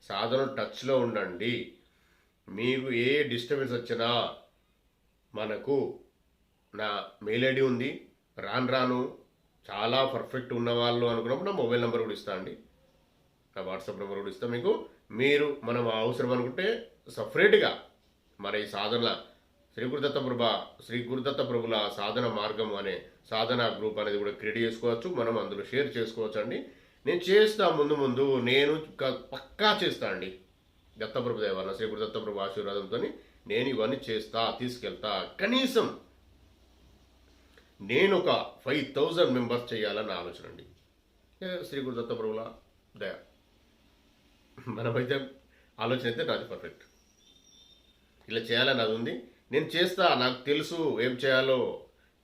S1: సాధన టచ్లో ఉండండి. మీకు ఏ డిస్టర్బెన్స్ వచ్చినా మనకు నా మెయిల్ ఐడి ఉంది. రాను చాలా పర్ఫెక్ట్ ఉన్నవాళ్ళు అనుకున్నప్పుడు నా మొబైల్ నెంబర్ కూడా ఇస్తా అండి, నా వాట్సాప్ నెంబర్ కూడా ఇస్తా మీకు. మీరు మనం అవసరం అనుకుంటే సపరేట్గా మన ఈ సాధన శ్రీ గురుదత్త ప్రభుల సాధన మార్గం అనే సాధన గ్రూప్ అనేది కూడా క్రియేట్ చేసుకోవచ్చు. మనం అందులో షేర్ చేసుకోవచ్చు అండి. నేను చేస్తా, ముందు నేను పక్కా చేస్తా అండి. దత్తప్రభు దేవాలయ శ్రీ గురుదత్తప్రభు ఆశీర్వాదంతో నేను ఇవన్నీ చేస్తా, తీసుకెళ్తా. కనీసం నేను ఒక 5000 మెంబర్స్ చేయాలని ఆలోచన అండి. శ్రీ గురుదత్తప్రభుల దయ మనమైతే ఆలోచన అయితే నాది పర్ఫెక్ట్. ఇలా చేయాలని అది ఉంది. నేను చేస్తా, నాకు తెలుసు ఏం చేయాలో.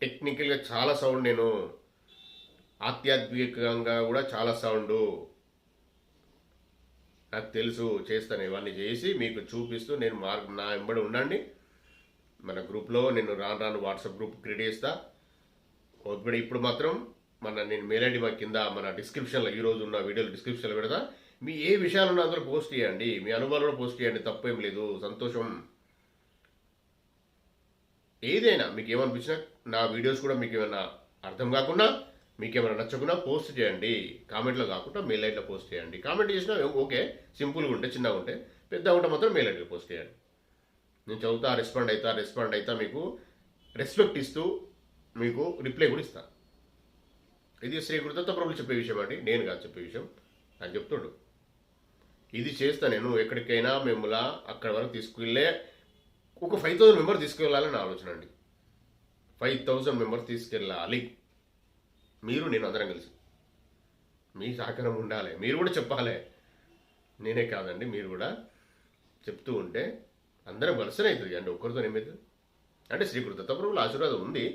S1: టెక్నికల్గా చాలా సౌండ్, నేను ఆధ్యాత్మికంగా కూడా చాలా సౌండు నాకు తెలుసు. చేస్తాను, ఇవన్నీ చేసి మీకు చూపిస్తూ నేను నా వెంబడి ఉండండి. మన గ్రూప్లో నేను రాను వాట్సాప్ గ్రూప్ క్రియేట్ చేస్తా. ఇప్పుడు మాత్రం నేను మెయిల్ ఐడి మా కింద మన డిస్క్రిప్షన్లో, ఈరోజు ఉన్న వీడియోలో డిస్క్రిప్షన్లో పెడతా. మీ ఏ విషయాలను అందరూ పోస్ట్ చేయండి, మీ అనుభవాలను పోస్ట్ చేయండి, తప్పేం లేదు, సంతోషం. ఏదైనా మీకు ఏమనిపించినా, నా వీడియోస్ కూడా మీకు ఏమైనా అర్థం కాకుండా, మీకేమైనా నచ్చకుండా పోస్ట్ చేయండి. కామెంట్లో కాకుండా మెయిల్ ఐడిలో పోస్ట్ చేయండి. కామెంట్ చేసినా ఓకే, సింపుల్గా ఉంటే, చిన్నగా ఉంటే. పెద్దగా ఉంటే మాత్రం మెయిల్ ఐడిలో పోస్ట్ చేయండి. నేను చదువుతా, రెస్పాండ్ అవుతా, మీకు రెస్పెక్ట్ ఇస్తూ మీకు రిప్లై కూడా ఇస్తాను. ఇది శ్రీ గురుదత్త ప్రభులు చెప్పే విషయం అండి, నేను కాదు చెప్పే విషయం. అని చెప్తాడు. ఇది చేస్తా నేను. ఎక్కడికైనా మిమ్మల్ని అక్కడి వరకు తీసుకెళ్ళే ఒక 5000 మెంబర్స్ తీసుకెళ్ళాలని ఆలోచన అండి. 5000 మెంబర్స్ తీసుకెళ్ళాలి. మీరు నేను అందరం కలిసి. మీ సహకారం ఉండాలి. మీరు కూడా చెప్పాలి. నేనే కాదండి, మీరు కూడా చెప్తూ ఉంటే అందరం కలిసినే అవుతుంది అండి. ఒక్కరితో ఏమవుతుంది అంటే శ్రీకృత దత్తప్రభువుల ఆశీర్వాదం ఉంది.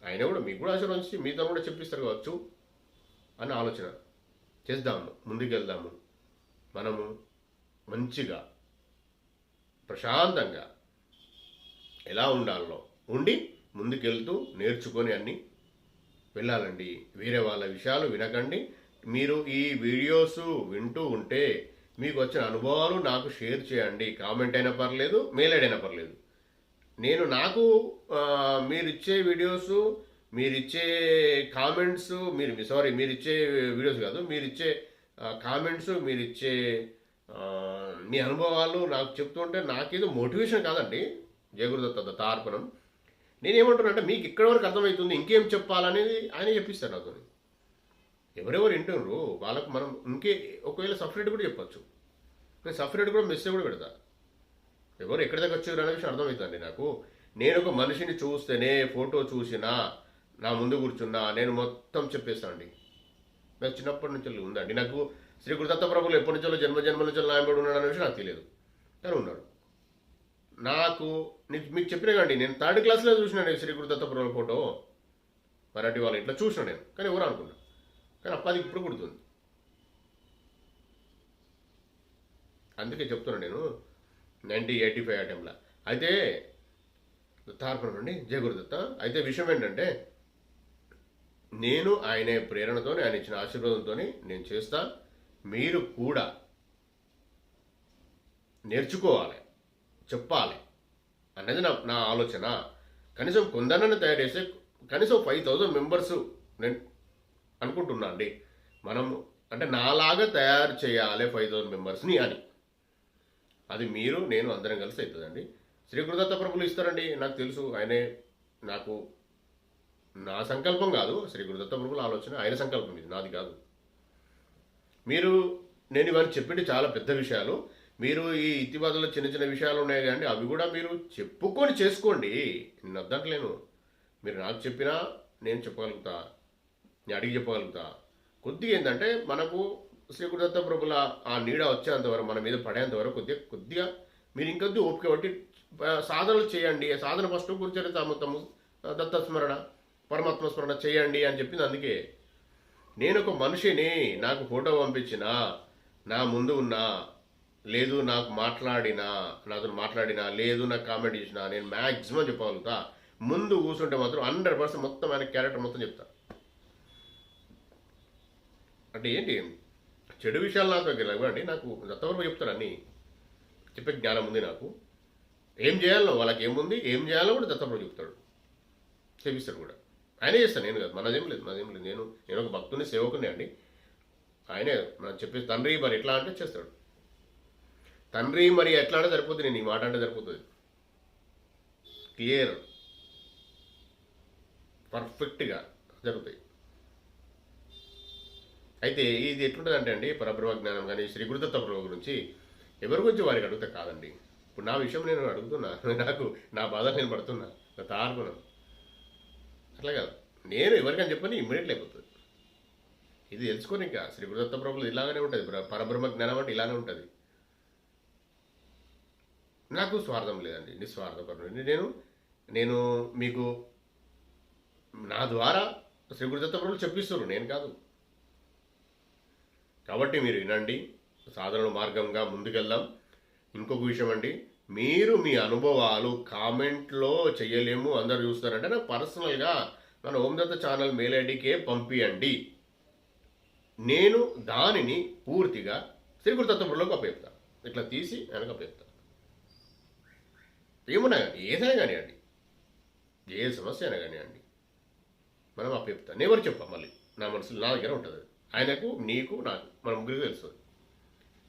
S1: ఆయన కూడా మీకు కూడా ఆశీర్వదించి మీతో కూడా చెప్పిస్తారు కావచ్చు అన్న ఆలోచన. చేద్దాము, ముందుకెళ్దాము. మనము మంచిగా ప్రశాంతంగా ఎలా ఉండాలో ఉండి ముందుకెళ్తూ నేర్చుకొని అన్నీ వెళ్ళాలండి. వేరే వాళ్ళ విషయాలు వినకండి. మీరు ఈ వీడియోస్ వింటూ ఉంటే మీకు వచ్చిన అనుభవాలు నాకు షేర్ చేయండి. కామెంట్ అయినా పర్లేదు, మెయిల్ ఐడి అయినా పర్లేదు. నేను నాకు మీరిచ్చే వీడియోస్, మీరిచ్చే కామెంట్స్, మీరిచ్చే వీడియోస్ కాదు, మీరిచ్చే కామెంట్స్, మీరిచ్చే మీ అనుభవాలు నాకు చెప్తుంటే నాకేదో మోటివేషన్ కాదండి. జయగురుదత్త దత్తార్పణం. నేనేమంటున్నానంటే మీకు ఇక్కడ వరకు అర్థమవుతుంది, ఇంకేం చెప్పాలనేది ఆయన చెప్పిస్తారు నాతో. ఎవరెవరు వింటున్నారు వాళ్ళకు మనం ఒకవేళ సపరేట్ కూడా చెప్పచ్చు. నేను సపరేట్ కూడా మెసేజ్ కూడా పెడతా. ఎవరు ఎక్కడి దాకా వచ్చారు అనే విషయం అర్థమవుతుందండి నాకు. నేను ఒక మనిషిని చూస్తేనే, ఫోటో చూసినా, నా ముందు కూర్చున్నా నేను మొత్తం చెప్పేస్తాను అండి. నాకు చిన్నప్పటి నుంచి ఉందండి. నాకు శ్రీ గురుదత్తప్రభువులు ఎప్పటి నుంచో జన్మల నుంచి నాయబడి ఉన్నాడు అనే విషయం నాకు తెలియదు, కానీ ఉన్నాడు. నాకు మీకు చెప్పినా కండి, నేను 3rd క్లాస్లో చూసినాను శ్రీ గురుదత్తప్రభువుల ఫోటో. మరాఠీ వాళ్ళు ఇట్లా చూసినా నేను, కానీ ఎవరు అనుకున్నా. కానీ అప్పది ఇప్పుడు గుర్తుంది. అందుకే చెప్తున్నాను నేను 1985 ఆ టైంలో. అయితే దత్తార్పణం అండి, జయ గురుదత్త. అయితే విషయం ఏంటంటే నేను ఆయన ప్రేరణతో, ఆయన ఇచ్చిన ఆశీర్వాదంతో నేను చేస్తా. మీరు కూడా నేర్చుకోవాలి, చెప్పాలి అన్నది నా ఆలోచన. కనీసం కొందరిని తయారు చేస్తే కనీసం 5000 మెంబర్స్ నేను అనుకుంటున్నా అండి. మనం అంటే నాలాగా తయారు చేయాలి 5000 మెంబర్స్ని అని. అది మీరు నేను అందరం కలిసి అవుతుందండి. శ్రీ గురుదత్త ప్రభువులు ఇస్తారండి, నాకు తెలుసు. ఆయనే నాకు, నా సంకల్పం కాదు, శ్రీ గురుదత్త ప్రభువుల ఆలోచన, ఆయన సంకల్పం, ఇది నాది కాదు. నేను ఇవన్నీ చెప్పేది చాలా పెద్ద విషయాలు. మీరు ఈ ఇతివాదులో చిన్న చిన్న విషయాలు ఉన్నాయి కానీ అవి కూడా మీరు చెప్పుకొని చేసుకోండి. నేను వద్దంటలేను. మీరు నాకు చెప్పినా నేను చెప్పగలుగుతా, నేను అడిగి చెప్పగలుగుతా. కొద్దిగా ఏంటంటే మనకు శ్రీ గురుదత్త ప్రభుల ఆ నీడ వచ్చేంతవరకు, మన మీద పడేంతవరకు కొద్దిగా మీరు ఇంకొద్ది ఓపిక పట్టి సాధనలు చేయండి. సాధన ఫస్ట్ గురుచరితామృతము, దత్తస్మరణ, పరమాత్మ స్మరణ చేయండి అని చెప్పింది. అందుకే నేను ఒక మనిషిని, నాకు ఫోటో పంపించినా, నా ముందు ఉన్నా, లేదు నాకు నాతో మాట్లాడినా, లేదు నాకు కామెంట్ చేసినా, నేను మ్యాక్సిమం చెప్పగలుగుతా. ముందు కూర్చుంటే మాత్రం 100% మొత్తం ఆయన క్యారెక్టర్ మొత్తం చెప్తా. అంటే ఏంటి, చెడు విషయాలు నాకు అండి. నాకు దత్తవరకు చెప్తారు, అన్నీ చెప్పే జ్ఞానం ఉంది నాకు. ఏం చేయాలో వాళ్ళకి ఏముంది, ఏం చేయాలో కూడా దత్తవరకు చెప్తాడు, చేపిస్తాడు కూడా. ఆయనే చేస్తాను, నేను కాదు. నాదేం లేదు. నేను ఒక భక్తుని, సేవకుని అండి. ఆయనే మనం చెప్పేసి తండ్రి మరి ఎట్లా అంటే చేస్తాడు. తండ్రి మరి ఎట్లా అంటే సరిపోతుంది, నేను ఈ మాట అంటే సరిపోతుంది. క్లియర్, పర్ఫెక్ట్గా జరుగుతాయి. అయితే ఇది ఎట్లుంటుంది అంటే పరబ్రహ్మ జ్ఞానం కానీ శ్రీ గురుదత్త ప్రభు గురించి ఎవరి గురించి వారికి అడుగుతా కాదండి. ఇప్పుడు నా విషయం నేను అడుగుతున్నా, నాకు నా బాధ నేను పడుతున్నా, నా తార్పణం అట్లా కాదు. నేను ఎవరికని చెప్పని ఇమ్మీడియట్లీ అయిపోతుంది. ఇది తెలుసుకొని ఇంకా శ్రీ గురుదత్త ప్రభులు ఇలాగనే ఉంటుంది. పరబ్రహ్మ జ్ఞానం అంటే ఇలానే ఉంటుంది. నాకు స్వార్థం లేదండి, నిస్వార్థపరుడు. నేను మీకు నా ద్వారా శ్రీ గురుదత్త ప్రభులు చెప్పిస్తున్నారు, నేను కాదు. కాబట్టి మీరు వినండి, సాధన మార్గంగా ముందుకెళ్దాం. ఇంకొక విషయం అండి, మీరు మీ అనుభవాలు కామెంట్లో చెయ్యలేము, అందరు చూస్తారంటే నాకు పర్సనల్గా మన ఓందత్త ఛానల్ మెయిల్ ఐడికే పంపియండి. నేను దానిని పూర్తిగా శ్రీ గురుదత్తపురంలోకి అప్పచెప్తా. ఇట్లా తీసి వెనక అప్పచెప్తా. ఏమున్నా కానీ, ఏదైనా కానివ్వండి, ఏ సమస్య అయినా కానివ్వండి, మనం అప్పచెప్తా. నేను ఎవరు చెప్పా, మళ్ళీ నా మనసులో నా దగ్గర ఉంటుంది. ఆయనకు, నీకు, నాకు, మన ముగ్గురికి తెలుస్తుంది.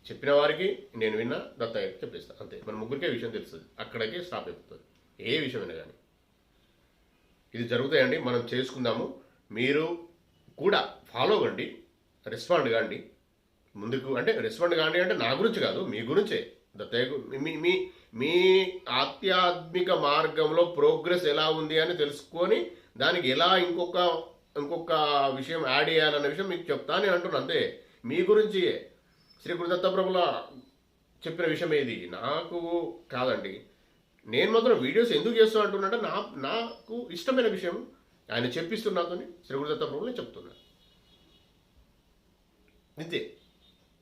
S1: చెప్పిన వారికి నేను విన్నా, దత్తయ్యకి చెప్పేస్తాను, అంతే. మన ముగ్గురికే విషయం తెలుస్తుంది. అక్కడికే స్టాప్ అయిపోతుంది, ఏ విషయమైనా కానీ. ఇది జరుగుతాయండి, మనం చేసుకుందాము. మీరు కూడా ఫాలో కండి, రెస్పాండ్ కాండి. ముందుకు అంటే రెస్పాండ్ కాండి అంటే నా గురించి కాదు, మీ గురించే. దత్తయ్య మీ మీ మీ ఆధ్యాత్మిక మార్గంలో ప్రోగ్రెస్ ఎలా ఉంది అని తెలుసుకొని దానికి ఎలా ఇంకొక విషయం యాడ్ చేయాలన్న విషయం మీకు చెప్తానే అంటున్నాను అంతే. మీ గురించి శ్రీ గురు దత్తప్రభుల చెప్పిన విషయం ఏది నాకు కాదండి. నేను మాత్రం వీడియోస్ ఎందుకు చేస్తూ అంటున్నాంటే నాకు ఇష్టమైన విషయం ఆయన చెప్పిస్తున్నాతోని శ్రీ గురు దత్తప్రభులు నేను చెప్తున్నా అంతే.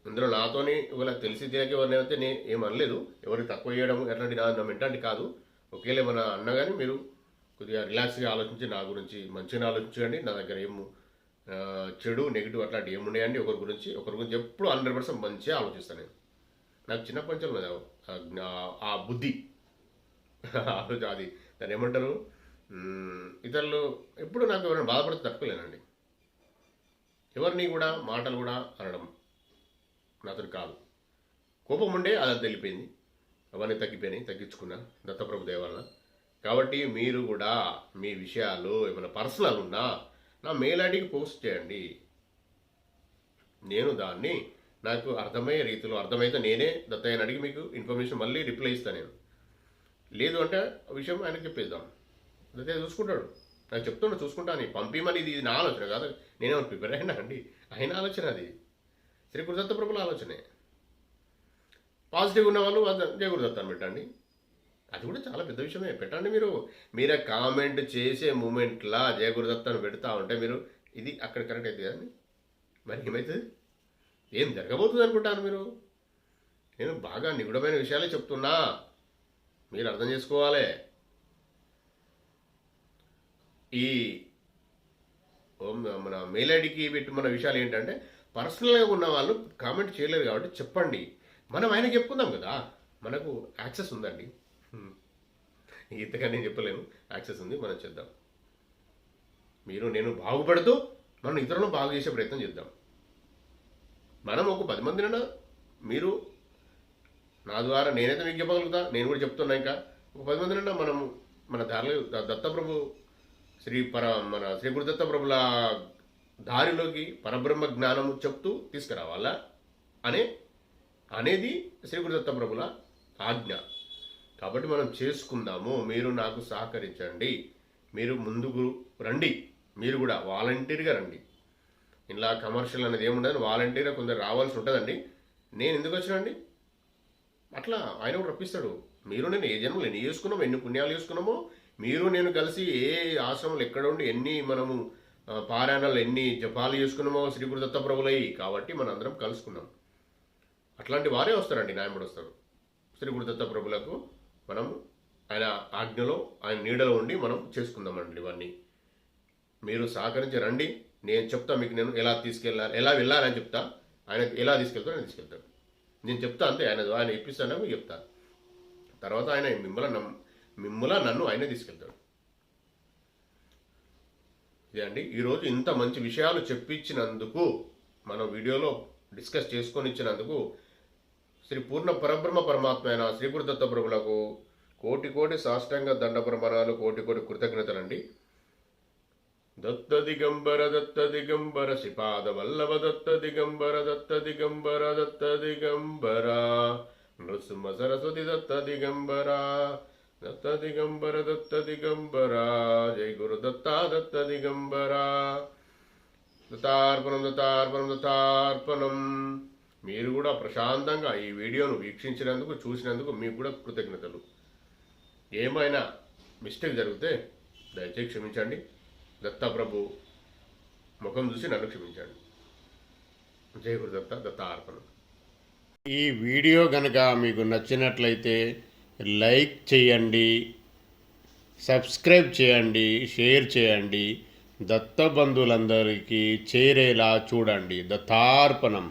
S1: ఇందులో నాతోని ఇవాళ తెలిసి తెలియక ఎవరినైతే నేను ఏమనలేదు, ఎవరికి తక్కువ చేయడం ఎట్లాంటి నా మెంటాలిటీ కాదు. ఒకేలా మన అన్న కానీ మీరు కొద్దిగా రిలాక్స్గా ఆలోచించి నా గురించి మంచిగా ఆలోచించండి. నా దగ్గర చెడు నెగిటివ్ అట్లాంటి ఏమున్నాయండి ఒకరి గురించి ఎప్పుడు 100% మంచిగా ఆలోచిస్తాను నేను. నాకు చిన్నప్పటి నుంచి ఉన్నది ఆ బుద్ధి అది దాన్ని ఏమంటారు, ఇతరులు ఎప్పుడు నాకు ఎవరైనా బాధపడితే తట్టుకోలేనండి. ఎవరిని కూడా మాటలు కూడా అనడం నాతో కాదు. కోపం ఉండే అది వెళ్ళిపోయింది, అవన్నీ తగ్గించుకున్నా దత్తప్రభు దయ వలన. కాబట్టి మీరు కూడా మీ విషయాలు ఏమైనా పర్సనల్ ఉన్నా నా మెయిల్ ఐడికి పోస్ట్ చేయండి. నేను దాన్ని నాకు అర్థమయ్యే రీతిలో అర్థమైతే నేనే దత్తయ్యని అడిగి మీకు ఇన్ఫర్మేషన్ మళ్ళీ రిప్లై ఇస్తాను. నేను లేదు అంటే ఆ విషయం ఆయనకు చెప్పేద్దాం, దత్తయ్య చూసుకుంటాడు. నాకు చెప్తున్నా చూసుకుంటాను, పంపిమని. ఇది నా ఆలోచన కాదు, నేనేమన్నా ప్రిపేర్ అయినా అండి. ఆయన ఆలోచన అది, శ్రీ గురు దత్తప్రభుల ఆలోచనే. పాజిటివ్ ఉన్న వాళ్ళు జయ గురుదత్త అని పెట్టండి, అది కూడా చాలా పెద్ద విషయమే. పెట్టండి. మీరే కామెంట్ చేసే మూమెంట్లా జయ గురుదత్త అని పెడతా ఉంటే మీరు ఇది అక్కడ కరెక్ట్ అవుతుంది కదండి. మరి ఏమవుతుంది, ఏం జరగబోతుంది అనుకుంటాను మీరు. నేను బాగా నిగుడమైన విషయాలే చెప్తున్నా, మీరు అర్థం చేసుకోవాలి. ఈ మన మెయిల్ ఐడికి పెట్టి మన విషయాలు ఏంటంటే పర్సనల్గా ఉన్న వాళ్ళు కామెంట్ చేయలేరు కాబట్టి చెప్పండి. మనం ఆయనకి చెప్పుకుందాం కదా, మనకు యాక్సెస్ ఉందండి. ఇంతగా నేను చెప్పలేను, యాక్సెస్ ఉంది, మనం చేద్దాం. మీరు నేను బాగుపడుతూ మనం ఇతరులను బాగు చేసే ప్రయత్నం చేద్దాం. మనం ఒక 10 మందినైనా మీరు నా ద్వారా నేనైతే మీకు చెప్పగలుగుతా, నేను కూడా చెప్తున్నా. ఇంకా ఒక 10 మందినైనా మనం మన దారిలో దత్తప్రభు మన శ్రీ గురు దత్తప్రభుల దారిలోకి పరబ్రహ్మ జ్ఞానము చెప్తూ తీసుకురావాలా అనేది శ్రీ గురు దత్తప్రభుల ఆజ్ఞ. కాబట్టి మనం చేసుకుందాము. మీరు నాకు సహకరించండి, మీరు ముందుకు రండి. మీరు కూడా వాలంటీర్గా రండి. ఇలా కమర్షియల్ అనేది ఏముండదు, వాలంటీర్గా కొందరు రావాల్సి ఉంటుందండి. నేను ఎందుకు వచ్చినండి అట్లా ఆయన కూడా రప్పిస్తాడు. మీరు నేను ఏ జన్మలు ఎన్ని చేసుకున్నామో, ఎన్ని పుణ్యాలు చేసుకున్నామో, మీరు నేను కలిసి ఏ ఆశ్రమంలో ఎక్కడ ఉండి ఎన్ని మనము పారాయణాలు ఎన్ని జపాలు చేసుకున్నామో శ్రీ గురు దత్తప్రభులయ్యి. కాబట్టి మనం అందరం కలుసుకున్నాం. అట్లాంటి వారే వస్తారండి, నాయముడు వస్తారు. శ్రీ గురు దత్తప్రభులకు మనం ఆయన ఆజ్ఞలో ఆయన నీడలో ఉండి మనం చేసుకుందామండి. ఇవన్నీ మీరు సహకరించి రండి. నేను చెప్తా మీకు, నేను ఎలా తీసుకెళ్ళాలి, ఎలా వెళ్ళాలని చెప్తా. ఆయన ఎలా తీసుకెళ్తారో నేను తీసుకెళ్తాను. నేను చెప్తా అంతే. ఆయన ఇప్పిస్తానో మీకు చెప్తాను. తర్వాత ఆయన మిమ్మల్ని నన్ను ఆయనే తీసుకెళ్తాడు. ఇదే అండి ఈరోజు ఇంత మంచి విషయాలు చెప్పించినందుకు, మన వీడియోలో డిస్కస్ చేసుకొని ఇచ్చినందుకు శ్రీ పూర్ణ పరబ్రహ్మ పరమాత్మ అయిన శ్రీ గురు దత్తప్రభులకు కోటి సాష్టాంగ దండ ప్రమాణాలు, కోటి కృతజ్ఞతలండి. దత్త దిగంబర శ్రీపాద వల్లభ దత్త దిగంబర నృసింహ సరస్వతి దత్త దిగంబర జై గురు దత్త దిగంబర. దత్తార్పణం. మీరు కూడా ప్రశాంతంగా ఈ వీడియోను వీక్షించినందుకు, చూసినందుకు మీకు కూడా కృతజ్ఞతలు. ఏమైనా మిస్టేక్ జరిగితే దయచేసి క్షమించండి. దత్తప్రభు ముఖం చూసి నన్ను క్షమించండి. జై గురుదత్త. దత్తార్పణం. ఈ వీడియో కనుక మీకు నచ్చినట్లయితే లైక్ చేయండి, సబ్స్క్రైబ్ చేయండి, షేర్ చేయండి. దత్త బంధువులందరికీ చేరేలా చూడండి. దత్తార్పణం.